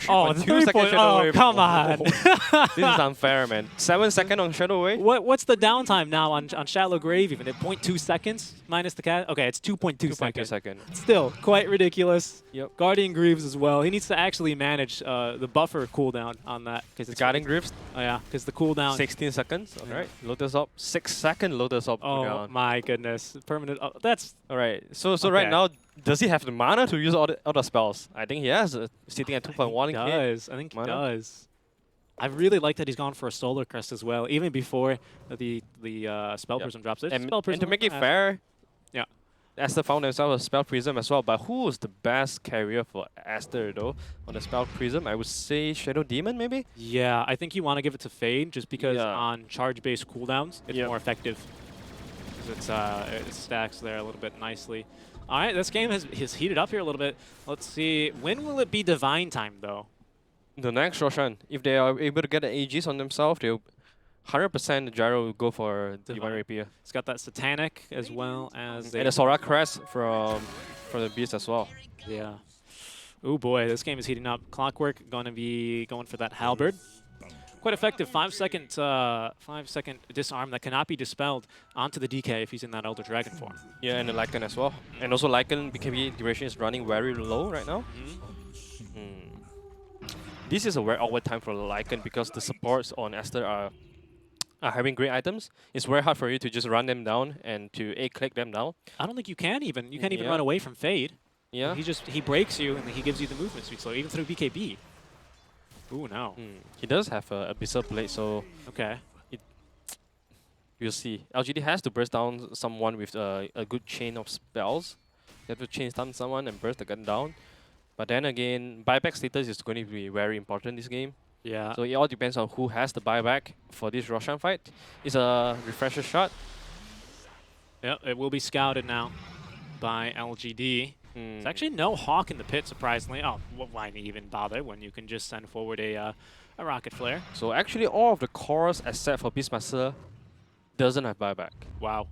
S1: Oh, the
S2: 2 second Shadow
S1: oh,
S2: Wave.
S1: come on.
S2: This is unfair, man. 7 seconds on Shadow Wave?
S1: What's the downtime now on Shallow Grave even? At 0.2 seconds minus the cast? Okay, it's 2.2 seconds.
S2: 2.2 seconds.
S1: Still, quite ridiculous.
S2: Yep.
S1: Guardian Greaves as well. He needs to actually manage the buffer cooldown on that.
S2: The Guardian Greaves?
S1: Oh yeah, because the cooldown.
S2: 16 seconds. Alright. Lotus up. 6 second Lotus up.
S1: Oh my goodness. Permanent. That's.
S2: Alright. So
S1: Okay.
S2: right now, does he have the mana to use all the spells? I think he has. Sitting at 2.1
S1: He does. I think he
S2: mana.
S1: does. I really like that he's gone for a Solar Crest as well, even before the Spell Prism drops.
S2: And
S1: Spell Prism
S2: to make it fair,
S1: yeah.
S2: Aster found himself a Spell Prism as well. But who is the best carrier for Aster though on the Spell Prism? I would say Shadow Demon maybe?
S1: Yeah, I think you want to give it to Fade just because
S2: Yeah.
S1: on charge-based cooldowns, it's
S2: Yep.
S1: more effective. Because it stacks there a little bit nicely. All right, this game has heated up here a little bit. Let's see. When will it be Divine time, though?
S2: The next Roshan, if they are able to get the AGs on themselves, they'll 100% Gyro will go for Divine Rapier.
S1: It's got that Satanic as well as...
S2: And the Sora Crest from the Beast as well.
S1: Yeah. Oh boy, this game is heating up. Clockwork going to be going for that Halberd. Quite effective. 5 second disarm that cannot be dispelled onto the DK if he's in that Elder Dragon form.
S2: Yeah, and the Lycan as well. And also Lycan BKB duration is running very low right now. This is a very awkward time for the Lycan because the supports on Aster are having great items. It's very hard for you to just run them down and to A-click them down.
S1: I don't think you can even. You can't even
S2: Yeah.
S1: run away from Fade.
S2: Yeah.
S1: He breaks you and then he gives you the movement speed. So even through BKB. Ooh, no.
S2: He does have a Abyssal Blade, so
S1: Okay.
S2: you'll see. LGD has to burst down someone with a good chain of spells. You have to chain stun someone and burst the gun down. But then again, buyback status is going to be very important this game.
S1: Yeah.
S2: So it all depends on who has the buyback for this Roshan fight. It's a refresher shot.
S1: Yeah, it will be scouted now by LGD. There's actually no Hawk in the pit, surprisingly. Oh, why even bother when you can just send forward a Rocket Flare?
S2: So actually all of the cores except for Beastmaster doesn't have buyback.
S1: Wow.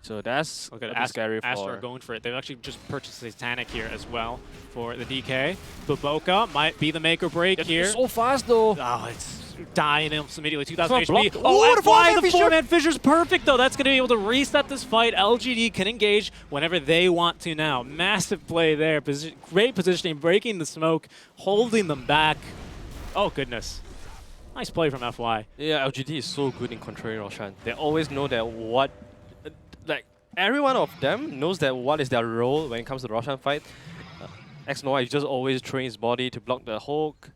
S2: So that's
S1: Look at
S2: a bit scary
S1: Aster
S2: for...
S1: are going for it. They've actually just purchased Satanic here as well for the DK. Baboka might be the make or break here.
S2: So fast though.
S1: Oh, it's dying almost immediately. 2,000
S2: Blocked.
S1: HP.
S2: Oh, the
S1: FY,
S2: four-man
S1: the four-man fissure's perfect, though. That's going to be able to reset this fight. LGD can engage whenever they want to now. Massive play there. Great positioning, breaking the smoke, holding them back. Oh, goodness. Nice play from FY.
S2: Yeah, LGD is so good in controlling Roshan. They always know that what... like, every one of them knows that what is their role when it comes to the Roshan fight. X-Nova is just always throwing his body to block the hook.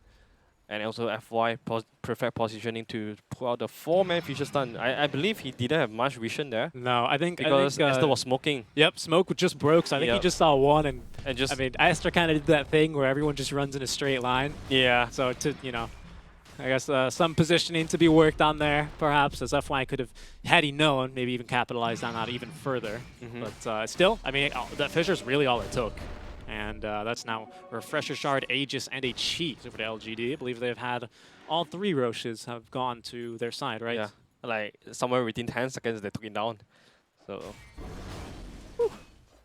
S2: And also FY perfect positioning to pull out the 4-man future stun. I believe he didn't have much vision there.
S1: No, I think...
S2: Because Aster was smoking.
S1: Yep, smoke just broke, so I think he just saw one. And
S2: just...
S1: I mean, Aster kind of did that thing where everyone just runs in a straight line.
S2: Yeah.
S1: So, to, you know... I guess some positioning to be worked on there, perhaps, as FY could have, had he known, maybe even capitalized on that even further. But still, I mean, that Fissure's really all it took. And that's now a Refresher Shard, Aegis, and a cheat over to LGD. I believe they've had all 3 Roshes have gone to their side, right?
S2: Yeah, like somewhere within 10 seconds they took it down. So,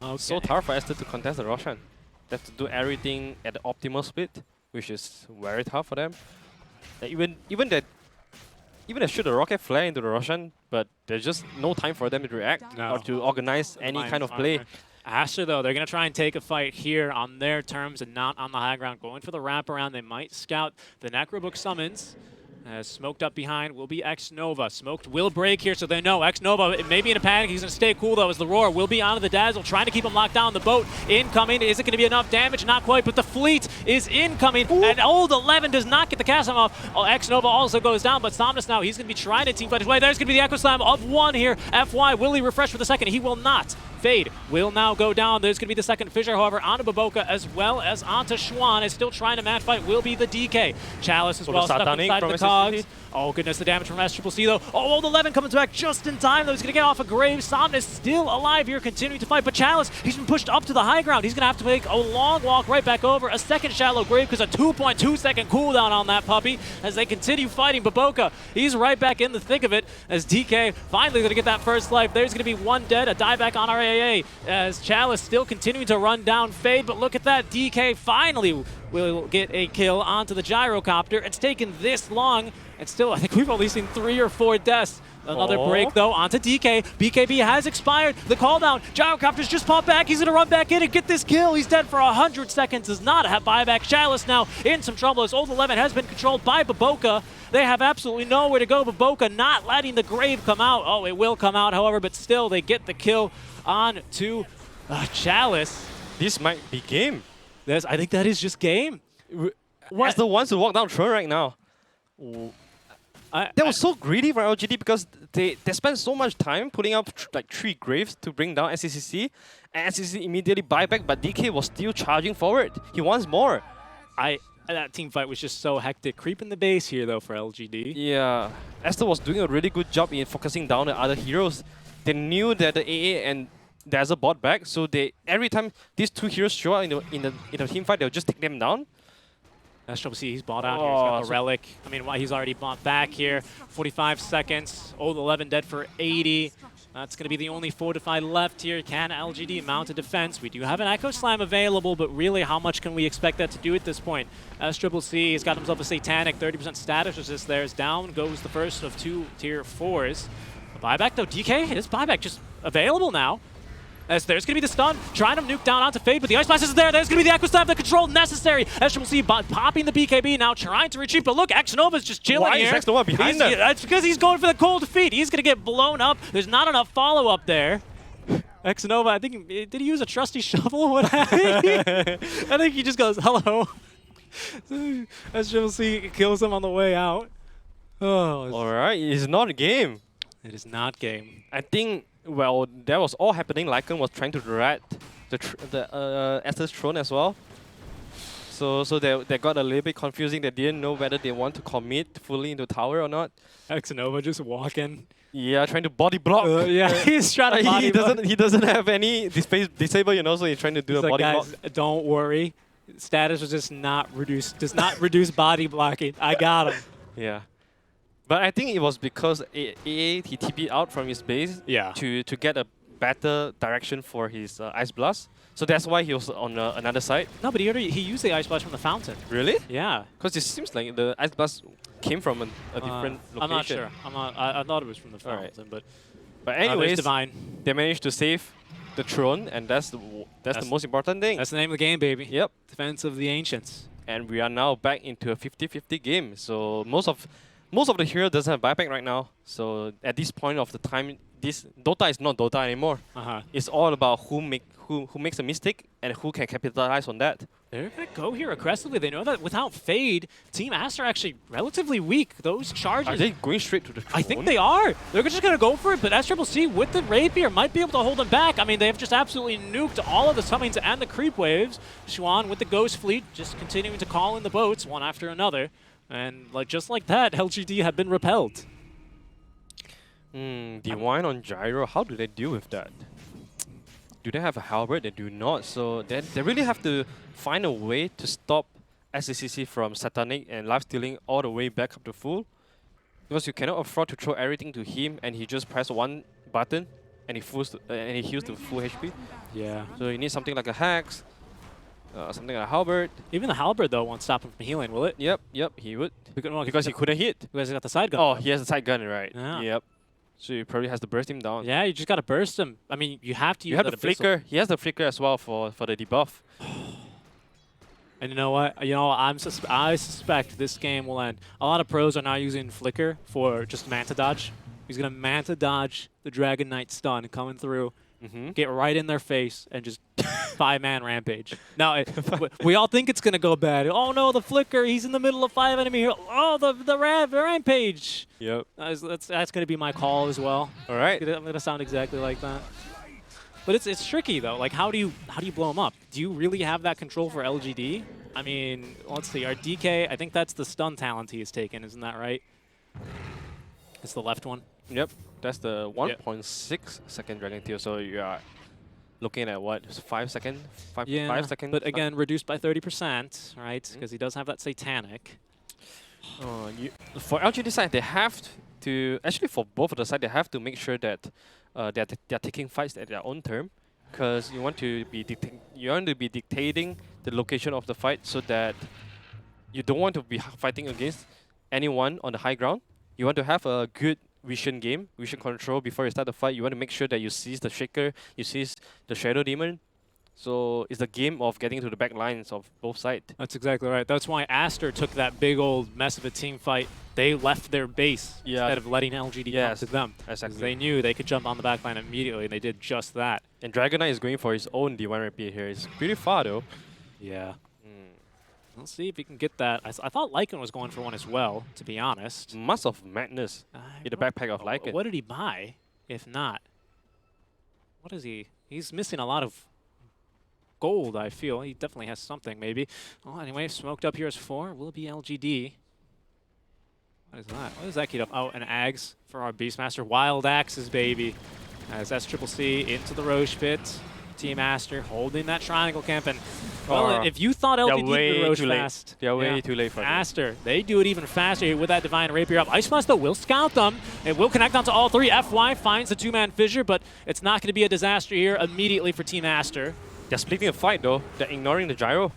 S1: Okay.
S2: so tough for Aster to contest the Roshan. They have to do everything at the optimal split, which is very tough for them. Even they shoot a rocket flare into the Roshan, but there's just no time for them to react or to organize any kind of play.
S1: Aster, though, they're going to try and take a fight here on their terms and not on the high ground. Going for the wraparound, they might scout the Necrobook summons. Smoked up behind will be X-Nova. Smoked will break here, so they know X-Nova may be in a panic. He's going to stay cool, though, as the Roar will be onto the Dazzle, trying to keep him locked down. The boat incoming. Is it going to be enough damage? Not quite, but the fleet is incoming. Ooh. And old 11 does not get the cast off. X-Nova also goes down, but Somnus now, he's going to be trying to teamfight his way. There's going to be the Echo Slam of 1 here. FY, will he refresh for the second? He will not. Fade will now go down. There's going to be the second fissure, however, onto Baboka as well as onto Schwan. Is still trying to match fight, will be the DK. Chalice as well, stuck inside the cogs. Oh goodness, the damage from SCCC though. Oh, Old 11 comes back just in time though. He's going to get off a grave. Somnus still alive here, continuing to fight. But Chalice, he's been pushed up to the high ground. He's going to have to make a long walk right back over. A second shallow grave because a 2.2 second cooldown on that puppy as they continue fighting. Baboka, he's right back in the thick of it as DK finally going to get that first life. There's going to be one dead, a dieback on RAA as Chalice still continuing to run down Fade. But look at that, DK finally will get a kill onto the gyrocopter. It's taken this long, and still I think we've only seen 3 or 4 deaths. Another break though onto DK. BKB has expired. The call down. Gyrocopters just popped back. He's gonna run back in and get this kill. He's dead for 100 seconds. Does not have buyback. Chalice now in some trouble as Old 11 has been controlled by Baboka. They have absolutely nowhere to go. Baboka not letting the grave come out. Oh, it will come out, however, but still they get the kill on to Chalice.
S2: This might be game.
S1: I think that is just game.
S2: As the ones who walk down throne right now. That was so greedy for LGD because they spent so much time putting up like 3 graves to bring down SCCC, and SCCC immediately buy back, but DK was still charging forward. He wants more.
S1: That team fight was just so hectic. Creeping the base here though for LGD.
S2: Yeah, Aster was doing a really good job in focusing down the other heroes. They knew that the AA and Dazzle bought back, so every time these 2 heroes show up in the team fight, they'll just take them down.
S1: SCCC, he's bought out here. He's got the relic. I mean, he's already bought back here. 45 seconds. Old 11 dead for 80. That's going to be the only fortified left here. Can LGD mount a defense? We do have an Echo Slam available, but really, how much can we expect that to do at this point? SCCC has got himself a Satanic 30% status resist there. Down goes the first of 2 tier 4s. A buyback though, DK, his buyback just available now. As there's going to be the stun, trying to nuke down onto Fade, but the Ice Blast isn't there. There's going to be the Echo Slam, the control necessary. SCCC popping the BKB now, trying to retreat, but look, Xnova's just chilling here.
S2: Why is Xnova behind them?
S1: That's because he's going for the cold defeat. He's going to get blown up. There's not enough follow-up there. Xnova, I think, did he use a trusty shovel? What happened? I think he just goes, hello. SCCC kills him on the way out. Oh,
S2: Alright, it's not a game.
S1: It is not game.
S2: I think, well, that was all happening. Lycan was trying to rat the Aster's throne as well. So they got a little bit confusing. They didn't know whether they want to commit fully into tower or not.
S1: Xnova just walking.
S2: Yeah, trying to body block.
S1: Yeah, he's trying to body block.
S2: He doesn't have any disable, you know, so he's trying to do a body block.
S1: Don't worry. Status was just not reduced. Does not reduce body blocking. I got him.
S2: Yeah. But I think it was because AA, he TP'd out from his base to get a better direction for his Ice Blast. So that's why he was on another side.
S1: No, but he used the Ice Blast from the fountain.
S2: Really?
S1: Yeah.
S2: Because it seems like the Ice Blast came from a different location.
S1: I'm not sure. I thought it was from the fountain, but
S2: anyways,
S1: Divine.
S2: They managed to save the throne, and that's the most important thing.
S1: That's the name of the game, baby.
S2: Yep.
S1: Defense of the Ancients.
S2: And we are now back into a 50-50 game. So most of the hero doesn't have buyback right now. So at this point of the time, this Dota is not Dota anymore. It's all about who makes a mistake and who can capitalize on that.
S1: They're going to go here aggressively. They know that without Fade, Team Aster are actually relatively weak. Those charges...
S2: Are they going straight to the throne?
S1: I think they are. They're just going to go for it, but SCCC with the Rapier might be able to hold them back. I mean, they've just absolutely nuked all of the summons and the creep waves. Xuan with the Ghost Fleet just continuing to call in the boats one after another. And just like that, LGD have been repelled.
S2: Divine on Gyro, how do they deal with that? Do they have a halberd? They do not. So they really have to find a way to stop SCCC from Satanic and life-stealing all the way back up to full. Because you cannot afford to throw everything to him and he just press one button and he heals to full HP.
S1: Yeah.
S2: So you need something like a Hex, something like a halberd.
S1: Even the halberd, though, won't stop him from healing, will it?
S2: Yep, he would. Because he couldn't hit.
S1: Because he got the side gun.
S2: Oh, he has the side gun, right.
S1: Yeah.
S2: Yep. So he probably has to burst him down.
S1: Yeah, you just got to burst him. I mean, you have to use
S2: the flicker. He has the flicker as well for the debuff.
S1: And you know what? I suspect this game will end. A lot of pros are now using flicker for just Manta dodge. He's going to Manta dodge the Dragon Knight stun coming through. Get right in their face and just 5-man rampage. Now, we all think it's going to go bad. Oh no, the flicker, he's in the middle of 5 enemy here. Oh, the rampage.
S2: Yep.
S1: That's going to be my call as well.
S2: All right.
S1: I'm going to sound exactly like that. But it's tricky though. Like how do you blow him up? Do you really have that control for LGD? I mean, let's see. Our DK, I think that's the stun talent he has taken, isn't that right? It's the left one.
S2: Yep, that's the 1.6 second Dragon Tail. So you are looking at what? 5 seconds? 5 seconds?
S1: But again, reduced by 30%, right? Because he does have that Satanic.
S2: For LGD side, they have to actually for both of the side, they have to make sure that they're taking fights at their own term, because you want to be dictating the location of the fight so that you don't want to be fighting against anyone on the high ground. You want to have a good vision control before you start the fight. You want to make sure that you seize the Shaker, you seize the Shadow Demon. So it's a game of getting to the back lines of both sides.
S1: That's exactly right. That's why Aster took that big old mess of a team fight. They left their base instead of letting LGD come to them.
S2: Exactly.
S1: They knew they could jump on the back line immediately, and they did just that.
S2: And Dragon Knight is going for his own D1 repeat here. It's pretty far though.
S1: Yeah. Let's see if he can get that. I thought Lycan was going for one as well, to be honest.
S2: Mask of Madness in the backpack of Lycan.
S1: What did he buy, if not? What is he? He's missing a lot of gold, I feel. He definitely has something, maybe. Well, anyway, smoked up here is 4. Will it be LGD? What is that? What is that keyed up? Oh, an Ags for our Beastmaster. Wild Axes, baby. As SCCC into the Roche pit. Team Aster holding that triangle camp. And, well, if you thought LGD would Roche fast.
S2: They're way too late for
S1: Aster, they do it even faster here with that Divine Rapier up. Ice Blast, though, will scout them. It will connect onto all 3. FY finds the 2-man fissure, but it's not going to be a disaster here immediately for Team Aster.
S2: They're splitting the fight, though. They're ignoring the gyro.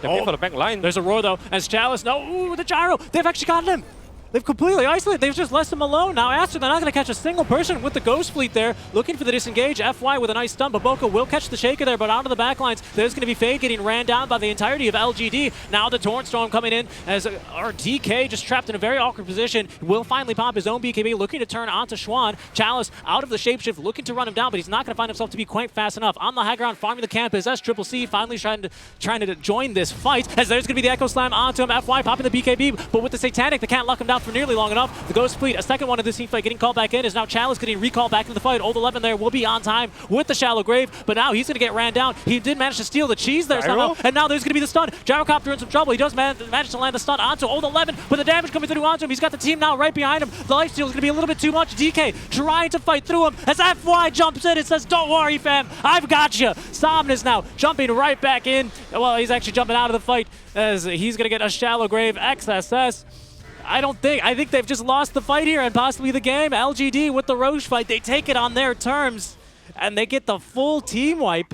S2: They're playing for the back line.
S1: There's a roar, though, as Chalice, no, ooh, the gyro. They've actually gotten him. They've completely isolated. They've just left him alone. Now Aster, they're not going to catch a single person with the Ghost Fleet there. Looking for the disengage. FY with a nice stun. Baboko will catch the Shaker there, but out of the backlines, there's going to be Fade getting ran down by the entirety of LGD. Now the Torrent Storm coming in as our DK just trapped in a very awkward position. Will finally pop his own BKB, looking to turn onto Schwan. Chalice out of the shapeshift, looking to run him down, but he's not going to find himself to be quite fast enough. On the high ground, farming the camp is SCCC, finally trying to join this fight, as there's going to be the Echo Slam onto him. FY popping the BKB, but with the Satanic, they can't lock him down for nearly long enough. The Ghost Fleet, a second one of this team fight, getting called back in, is now Chalice getting recalled back into the fight. Old 11 there will be on time with the Shallow Grave, but now he's going to get ran down. He did manage to steal the cheese there somehow, and now there's going to be the stun. Gyrocopter in some trouble. He does manage to land the stun onto Old 11, but the damage coming through onto him. He's got the team now right behind him. The lifesteal is going to be a little bit too much. DK trying to fight through him as FY jumps in and says, "Don't worry, fam, I've got you." Somnus now jumping right back in. Well, he's actually jumping out of the fight as he's going to get a Shallow Grave XSS. I think they've just lost the fight here and possibly the game. LGD with the Roche fight, they take it on their terms and they get the full team wipe.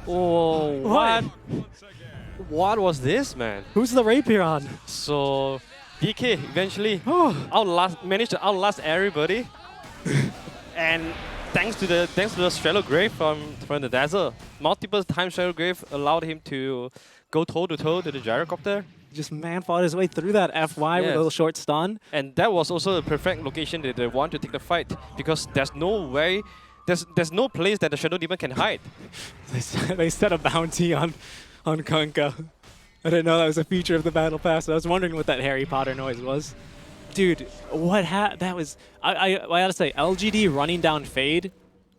S2: Oh, what was this, man?
S1: Who's the rapier on?
S2: So DK eventually managed to outlast everybody. And thanks to the Shallow Grave from the Dazzle, multiple times Shallow Grave allowed him to go toe-to-toe to the Gyrocopter.
S1: Just man fought his way through that FY with a little short stun.
S2: And that was also the perfect location that they want to take the fight, because there's no way, there's no place that the Shadow Demon can hide.
S1: They set a bounty on Kunkka. I didn't know that was a feature of the Battle Pass. I was wondering what that Harry Potter noise was. Dude, that was, I gotta say, LGD running down Fade,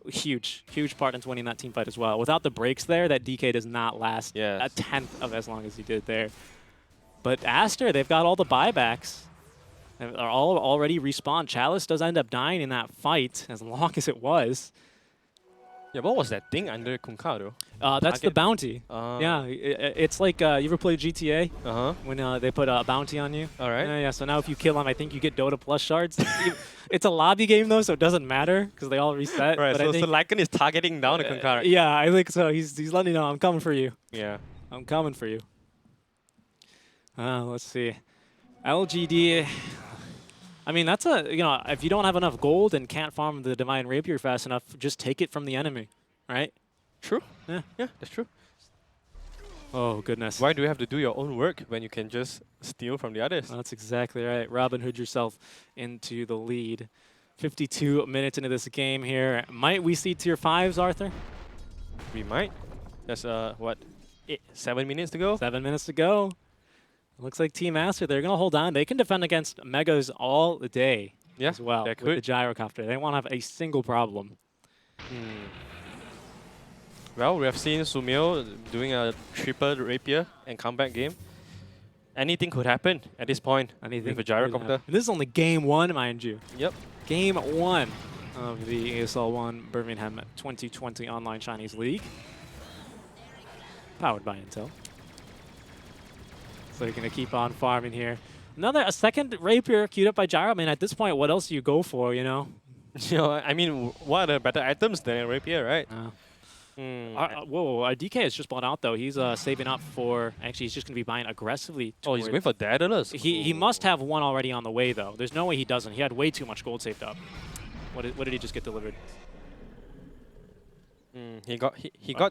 S1: huge part into winning that team fight as well. Without the breaks there, that DK does not last a tenth of as long as he did there. But Aster, they've got all the buybacks. They are all already respawned. Chalice does end up dying in that fight, as long as it was.
S2: Yeah, what was that thing under Kunkka, though?
S1: That's the bounty. Yeah, it's like, you ever played GTA? When they put a bounty on you?
S2: All right.
S1: Yeah, so now if you kill him, I think you get Dota Plus shards. It's a lobby game, though, so it doesn't matter, because they all reset.
S2: Right,
S1: but
S2: so Lycan is targeting down the Kunkka, right?
S1: Yeah, I think so. He's letting you know, I'm coming for you.
S2: Yeah.
S1: I'm coming for you. Let's see. LGD, I mean, that's if you don't have enough gold and can't farm the Divine Rapier fast enough, just take it from the enemy, right?
S2: True.
S1: Yeah,
S2: that's true.
S1: Oh, goodness.
S2: Why do you have to do your own work when you can just steal from the others?
S1: That's exactly right. Robin Hood yourself into the lead. 52 minutes into this game here. Might we see tier 5s, Arthur?
S2: We might. There's, 7 minutes to go?
S1: 7 minutes to go. Looks like Team Aster, they're going to hold on. They can defend against Megas all day as well with the Gyrocopter. They won't have a single problem.
S2: Well, we have seen Sumio doing a triple rapier and comeback game. Anything could happen at this point
S1: Anything
S2: with a gyrocopter.
S1: and this is only game 1, mind you.
S2: Yep.
S1: Game 1 of the ESL One Birmingham 2020 Online Chinese League. Powered by Intel. So you're going to keep on farming here. A second rapier queued up by Gyro. I mean, at this point, what else do you go for, you know?
S2: You know, I mean, what are the better items than a rapier, right?
S1: Whoa, our DK has just bought out, though. He's saving up for... Actually, he's just going to be buying aggressively.
S2: Oh, he's going for Daedalus.
S1: He must have one already on the way, though. There's no way he doesn't. He had way too much gold saved up. What did he just get delivered?
S2: He got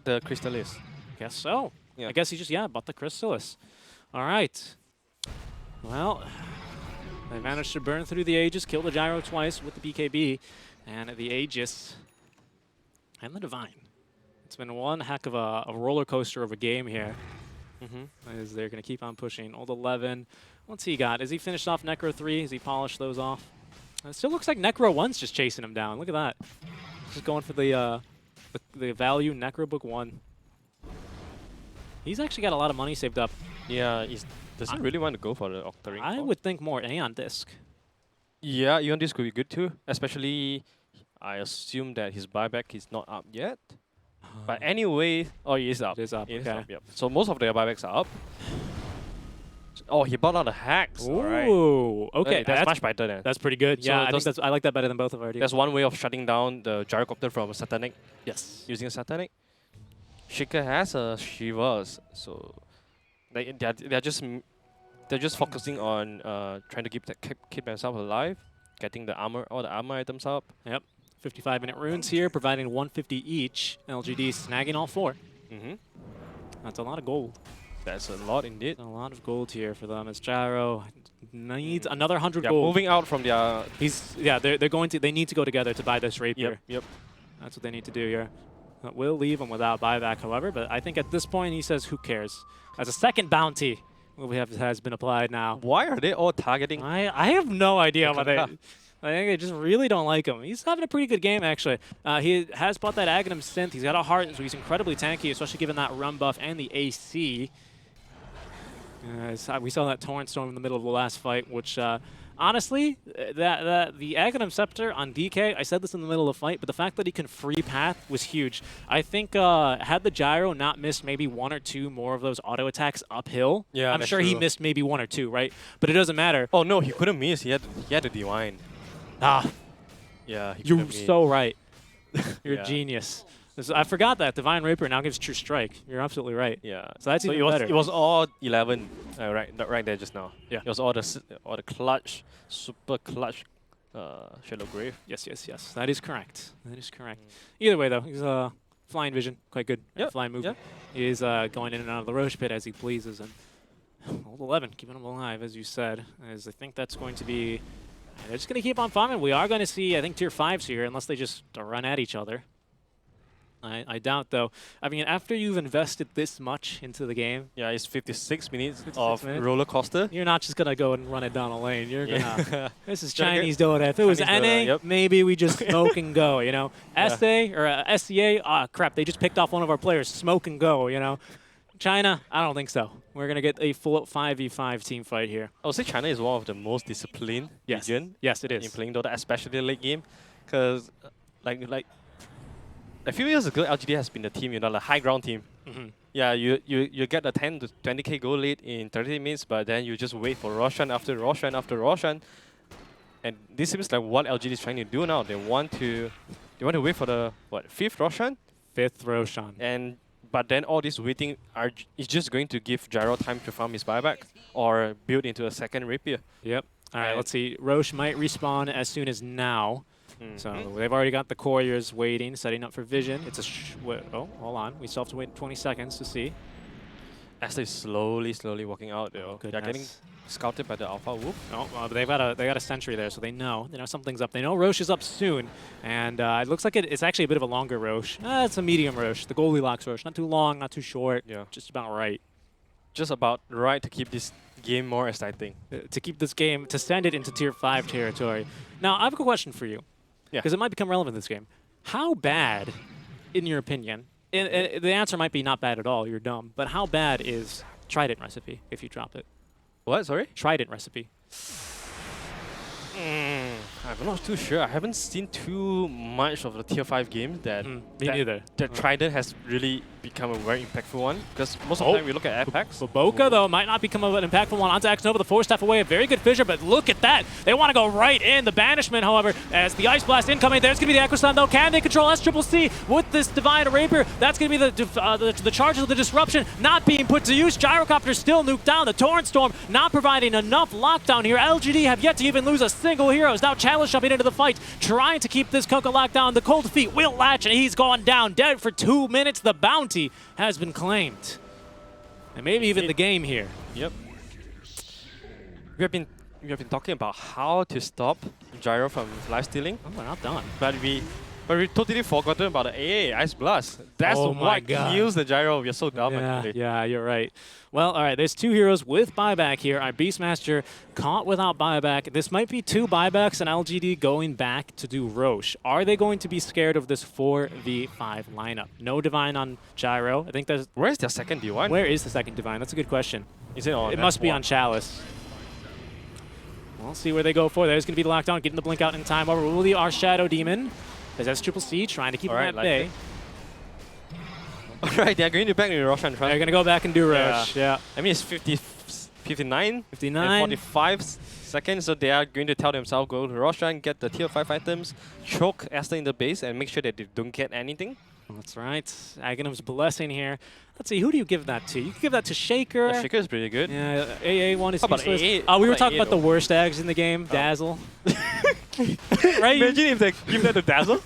S2: the Crystallis.
S1: Guess so.
S2: Yeah.
S1: I guess he just, bought the Crystallis. All right. Well, they managed to burn through the Aegis, kill the Gyro twice with the BKB, and the Aegis and the Divine. It's been one heck of a roller coaster of a game here. As they're going to keep on pushing. Old 11. What's he got? Has he finished off Necro 3? Has he polished those off? It still looks like Necro 1's just chasing him down. Look at that. Just going for the value Necro Book 1. He's actually got a lot of money saved up.
S2: Yeah, does he really want to go for the Octarine?
S1: I would think more Aeon Disc.
S2: Yeah, Aeon Disc could be good too. Especially, I assume that his buyback is not up yet. But anyway, he is up.
S1: It is up,
S2: It is
S1: okay.
S2: up, yep. So most of their buybacks are up. Oh, he bought out the hacks.
S1: Ooh,
S2: alright.
S1: okay.
S2: That's much better then.
S1: That's pretty good.
S2: So
S1: Yeah, I like that better than both of our
S2: That's one way of shutting down the gyrocopter from Satanic.
S1: Yes.
S2: Using a Satanic. Shaker has a Shivas, so they're just focusing on trying to keep themselves alive, getting all the armor items up.
S1: Yep. 55-minute runes here, providing 150 each. LGD snagging all 4. That's a lot of gold.
S2: That's a lot indeed.
S1: A lot of gold here for them as Gyro needs another 100
S2: Yeah,
S1: gold.
S2: moving out from their...
S1: They need to go together to buy this rapier.
S2: Yep.
S1: That's what they need to do here. That will leave him without buyback, however, but I think at this point he says, who cares? As a second bounty has been applied now.
S2: Why are they all targeting?
S1: I have no idea why I think they just really don't like him. He's having a pretty good game, actually. He has bought that Aghanim Synth. He's got a heart, so he's incredibly tanky, especially given that run buff and the AC. We saw that Torrent Storm in the middle of the last fight, which, honestly, the Aghanim Scepter on DK, I said this in the middle of the fight, but the fact that he can free path was huge. I think had the Gyro not missed maybe 1 or 2 more of those auto attacks uphill,
S2: Yeah,
S1: I'm
S2: that's
S1: sure he
S2: true.
S1: missed maybe 1 or 2, right? But it doesn't matter.
S2: Oh no, he couldn't miss. He had the Divine. Yeah, he
S1: You're
S2: couldn't miss.
S1: so right. You're
S2: Yeah.
S1: a genius. I forgot that Divine Rapier now gives True Strike. You're absolutely right.
S2: Yeah.
S1: So that's even better.
S2: It was all 11, right there just now.
S1: Yeah.
S2: It was all the clutch, super clutch, Shadow Grave.
S1: Yes. That is correct. That is correct. Either way, though, he's flying vision, quite good.
S2: Yep.
S1: Flying move.
S2: Yep.
S1: He is going in and out of the Roche pit as he pleases. And old 11, keeping him alive, as you said. As I think that's going to be... They're just going to keep on farming. We are going to see, I think, tier 5s here, unless they just run at each other. I doubt, though. I mean, after you've invested this much into the game...
S2: Yeah, it's 56 minutes
S1: 56
S2: of
S1: minutes.
S2: roller coaster.
S1: You're not just going to go and run it down a lane. You're going to... This is
S2: Gonna
S1: Chinese Dota. If it was
S2: Chinese
S1: NA,
S2: Dota, yep.
S1: maybe we just smoke and go, you know? SA or SCA, crap, they just picked off one of our players. Smoke and go, you know? China, I don't think so. We're going to get a full 5v5 team fight here.
S2: I would say China is one of the most disciplined region
S1: Yes, it is.
S2: in playing Dota, especially the late game. Because, like a few years ago, LGD has been the team, the high ground team. Yeah, you get a 10 to 20k goal lead in 30 minutes, but then you just wait for Roshan after Roshan after Roshan. And this seems like what LGD is trying to do now. They want to wait for the 5th Roshan?
S1: 5th Roshan.
S2: But then all this waiting is just going to give Gyro time to farm his buyback or build into a second rapier.
S1: Yep. All right, let's see. Roche might respawn as soon as now. So they've already got the couriers waiting, setting up for vision. It's oh, hold on. We still have to wait 20 seconds to see.
S2: Aster is slowly walking out. They're getting scouted by the Alpha Wolf.
S1: Oh, but they got a sentry there, so they know something's up. They know Roche is up soon, and it looks like it's actually a bit of a longer Roche. It's a medium Roche, the Goldilocks Roche. Not too long, not too short.
S2: Yeah,
S1: just about right.
S2: Just about right to keep this game more exciting.
S1: To keep this game, to send it into tier 5 territory. Now, I have a question for you.
S2: Yeah.
S1: Because it might become relevant in this game. How bad, in your opinion, the answer might be not bad at all. You're dumb. But how bad is Trident recipe if you drop it?
S2: What? Sorry?
S1: Trident recipe.
S2: I'm not too sure. I haven't seen too much of the Tier 5 games that
S1: Me neither.
S2: that Trident has really become a very impactful one. Because most of the time we look at Apex.
S1: Boca, though, might not become an impactful one. Onto Xnova, the 4-step away. A very good fissure, but look at that. They want to go right in. The Banishment, however, as the Ice Blast incoming. There's going to be the Echo Slam, though. Can they control SCC with this Divine Rapier? That's going to be the charges of the Disruption not being put to use. Gyrocopter still nuked down. The Torrent Storm not providing enough lockdown here. LGD have yet to even lose a single hero. Now Chalice jumping into the fight, trying to keep this Coco locked down. The Cold Feet will latch, and he's gone down dead for 2 minutes. The bounty has been claimed. And maybe even the game here.
S2: Yep. We have been talking about how to stop Gyro from life stealing.
S1: Oh, we're not done.
S2: But we totally forgotten about the AA Ice Blast. That's what kills the Gyro. We're so dumb.
S1: Yeah, you're right. Well, all right, there's 2 heroes with buyback here. Our Beastmaster caught without buyback. This might be 2 buybacks and LGD going back to do Roche. Are they going to be scared of this 4v5 lineup? No Divine on Gyro. I think there's...
S2: Where's their second Divine?
S1: Where is the second Divine? That's a good question.
S2: Is it on?
S1: It must be on Chalice. We'll see where they go for. There's going to be the lockdown, getting the blink out in time. Over will our Shadow Demon. There's SCC trying to keep him at bay.
S2: Alright, they're going to back into Roche and try.
S1: They're going to go back and do Roche, yeah.
S2: I mean, it's 59
S1: and
S2: 45 seconds, so they are going to tell themselves, go to Roche and get the Tier 5 items, choke Aster in the base, and make sure that they don't get anything.
S1: That's right. Aghanim's blessing here. Let's see, who do you give that to? You can give that to Shaker.
S2: Yeah, Shaker is pretty good.
S1: Yeah, AA1 is
S2: useless.
S1: We were talking about the worst Ags in the game, Dazzle.
S2: Right? Imagine if they give that to Dazzle.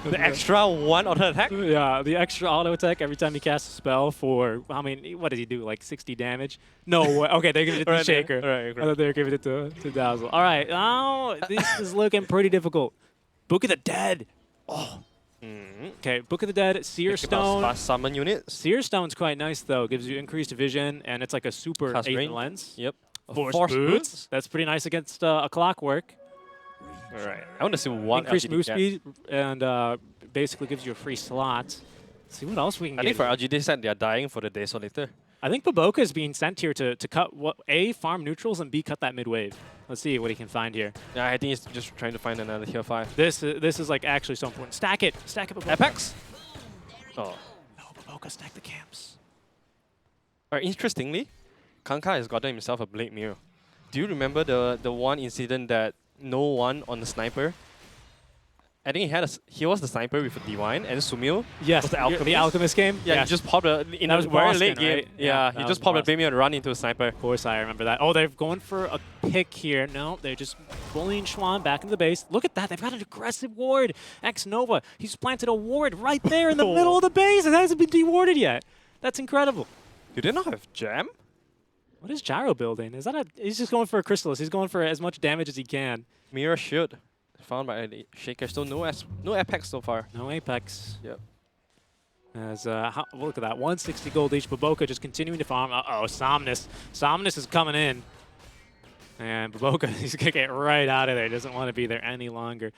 S2: The extra 1 auto attack?
S1: Yeah, the extra auto attack every time he casts a spell for, I mean, what did he do, like 60 damage? No, okay, they're giving it to Shaker.
S2: Right.
S1: I thought they were giving it to Dazzle. All right, oh, this is looking pretty difficult. Book of the Dead. Oh. Okay, Book of the Dead, Seer Stone.
S2: Fast summon units.
S1: Seer Stone's quite nice, though. Gives you increased vision, and it's like a super 8 lens.
S2: Yep.
S1: Force Boots. That's pretty nice against a Clockwork.
S2: All right. I want to see one
S1: increased move speed, and basically gives you a free slot. Let's see what else we can get.
S2: I think for LGD set, they are dying for the Desolator.
S1: I think Baboka is being sent here to cut A, farm neutrals, and B, cut that mid wave. Let's see what he can find here.
S2: Yeah, I think he's just trying to find another Tier 5.
S1: This is like actually so important. Stack it, Baboka.
S2: Apex? Oh.
S1: No, Baboka, stack the camps.
S2: Alright, interestingly, Kanka has gotten himself a Blade Mirror. Do you remember the one incident that no one on the sniper? I think he was the sniper with a Divine, and Sumil was the Alchemist.
S1: The Alchemist game?
S2: Yeah, he just popped in a very late game.
S1: Right?
S2: Yeah, he just popped a Blade Mirror and run into a sniper.
S1: Of course, I remember that. Oh, they're going for a pick here. No, they're just bullying Schwan back into the base. Look at that. They've got an aggressive ward. Xnova, he's planted a ward right there in the middle of the base. It hasn't been dewarded yet. That's incredible.
S2: Do they not have Jam?
S1: What is Gyro building? Is that a? He's just going for a Chrysalis. He's going for as much damage as he can.
S2: Mirror Shield. Found by a Shaker. Still no Apex so far.
S1: No Apex.
S2: Yep.
S1: As look at that, 160 gold each. Baboka just continuing to farm. Uh-oh, Somnus. Somnus is coming in. And Baboka, he's going to get right out of there. Doesn't want to be there any longer.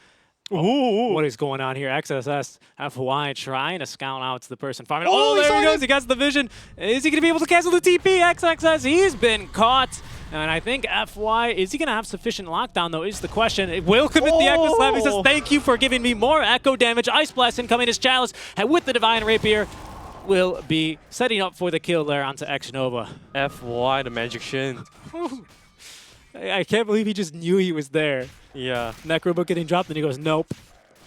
S1: Oh, what is going on here? XSS FY trying to scout out the person farming. Oh, there he goes. He gets the vision. Is he going to be able to cancel the TP? XXS, he's been caught. And I think FY, is he going to have sufficient lockdown, though, is the question. It will commit the Echo Slam. He says, thank you for giving me more echo damage. Ice Blast incoming as Chalice with the Divine Rapier will be setting up for the kill there onto Xnova.
S2: FY, the Magician.
S1: I can't believe he just knew he was there.
S2: Yeah.
S1: Necrobook getting dropped, and he goes, nope.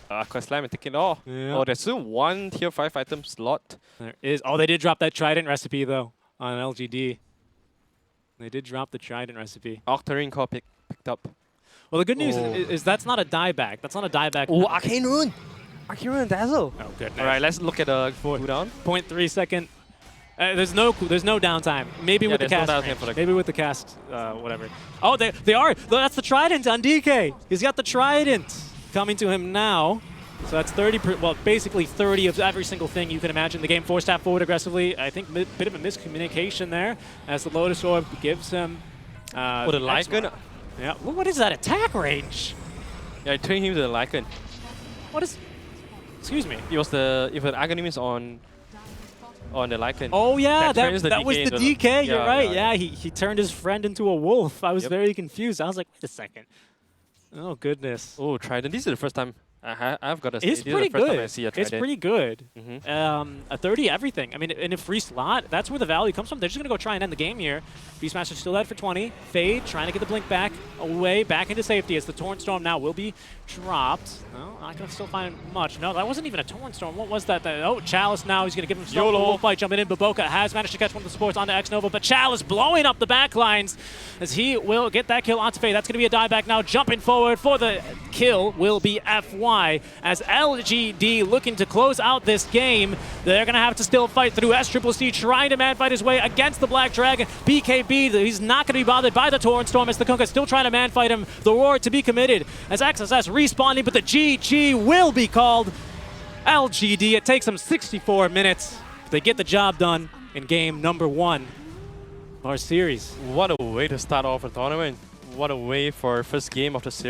S2: Aqua Slam and take it all.
S1: Yeah.
S2: Oh, there's still one Tier 5 item slot.
S1: There is. Oh, they did drop that Trident recipe, though, on LGD. They did drop the Trident recipe.
S2: Octarine Core picked up.
S1: Well, the good news is that's not a dieback. That's not a dieback.
S2: Oh, Arcane Rune! Arcane Rune and Dazzle.
S1: Oh, goodness.
S2: All right, let's look at the cooldown.
S1: 0.3 second. There's no downtime. Maybe with the cast. Maybe with the cast, whatever. Oh, they are. That's the Trident on DK. He's got the Trident coming to him now. So that's 30. Well, basically 30 of every single thing you can imagine. The game forced forward aggressively. I think a bit of a miscommunication there, as the Lotus Orb gives him.
S2: The Lycan.
S1: Yeah. What is that attack range?
S2: Yeah, turn him to the Lycan.
S1: What is? Excuse me.
S2: It was the Aghanim on the Lycan.
S1: Oh yeah,
S2: That turns the
S1: that was
S2: DK
S1: the
S2: into
S1: DK. You're
S2: yeah,
S1: right.
S2: yeah,
S1: Yeah, he turned his friend into a wolf. I was
S2: Yep.
S1: very confused. I was like, wait a second. Oh goodness.
S2: Oh, Trident. This is the first time I've got to say.
S1: It's
S2: This is
S1: pretty
S2: the first time I
S1: good.
S2: see a
S1: It's
S2: Trident.
S1: pretty good.
S2: Mhm.
S1: A 30 everything. I mean, in a free slot, that's where the value comes from. They're just going to go try and end the game here. Beastmaster still dead for 20. Fade trying to get the blink back away, back into safety as the Torrent Storm now will be dropped. No, not going to still find much. No, that wasn't even a Torrent Storm. What was that? Oh, Chalice now. He's going to give himself a wolf bite jumping in. Baboka has managed to catch one of the supports onto X-Nova, but Chalice blowing up the back lines as he will get that kill onto Fade. That's going to be a dieback now. Jumping forward for the kill will be FY as LGD looking to close out this game. They're going to have to still fight through. SCCC trying to man fight his way against the Black Dragon. BKB, he's not going to be bothered by the Torrent Storm as the Kunkka still trying to man fight him. The Roar to be committed as XSS respawning, but the GG will be called. LGD, it takes them 64 minutes. They get the job done in game number 1 of our series.
S2: What a way to start off a tournament. What a way for first game of the series.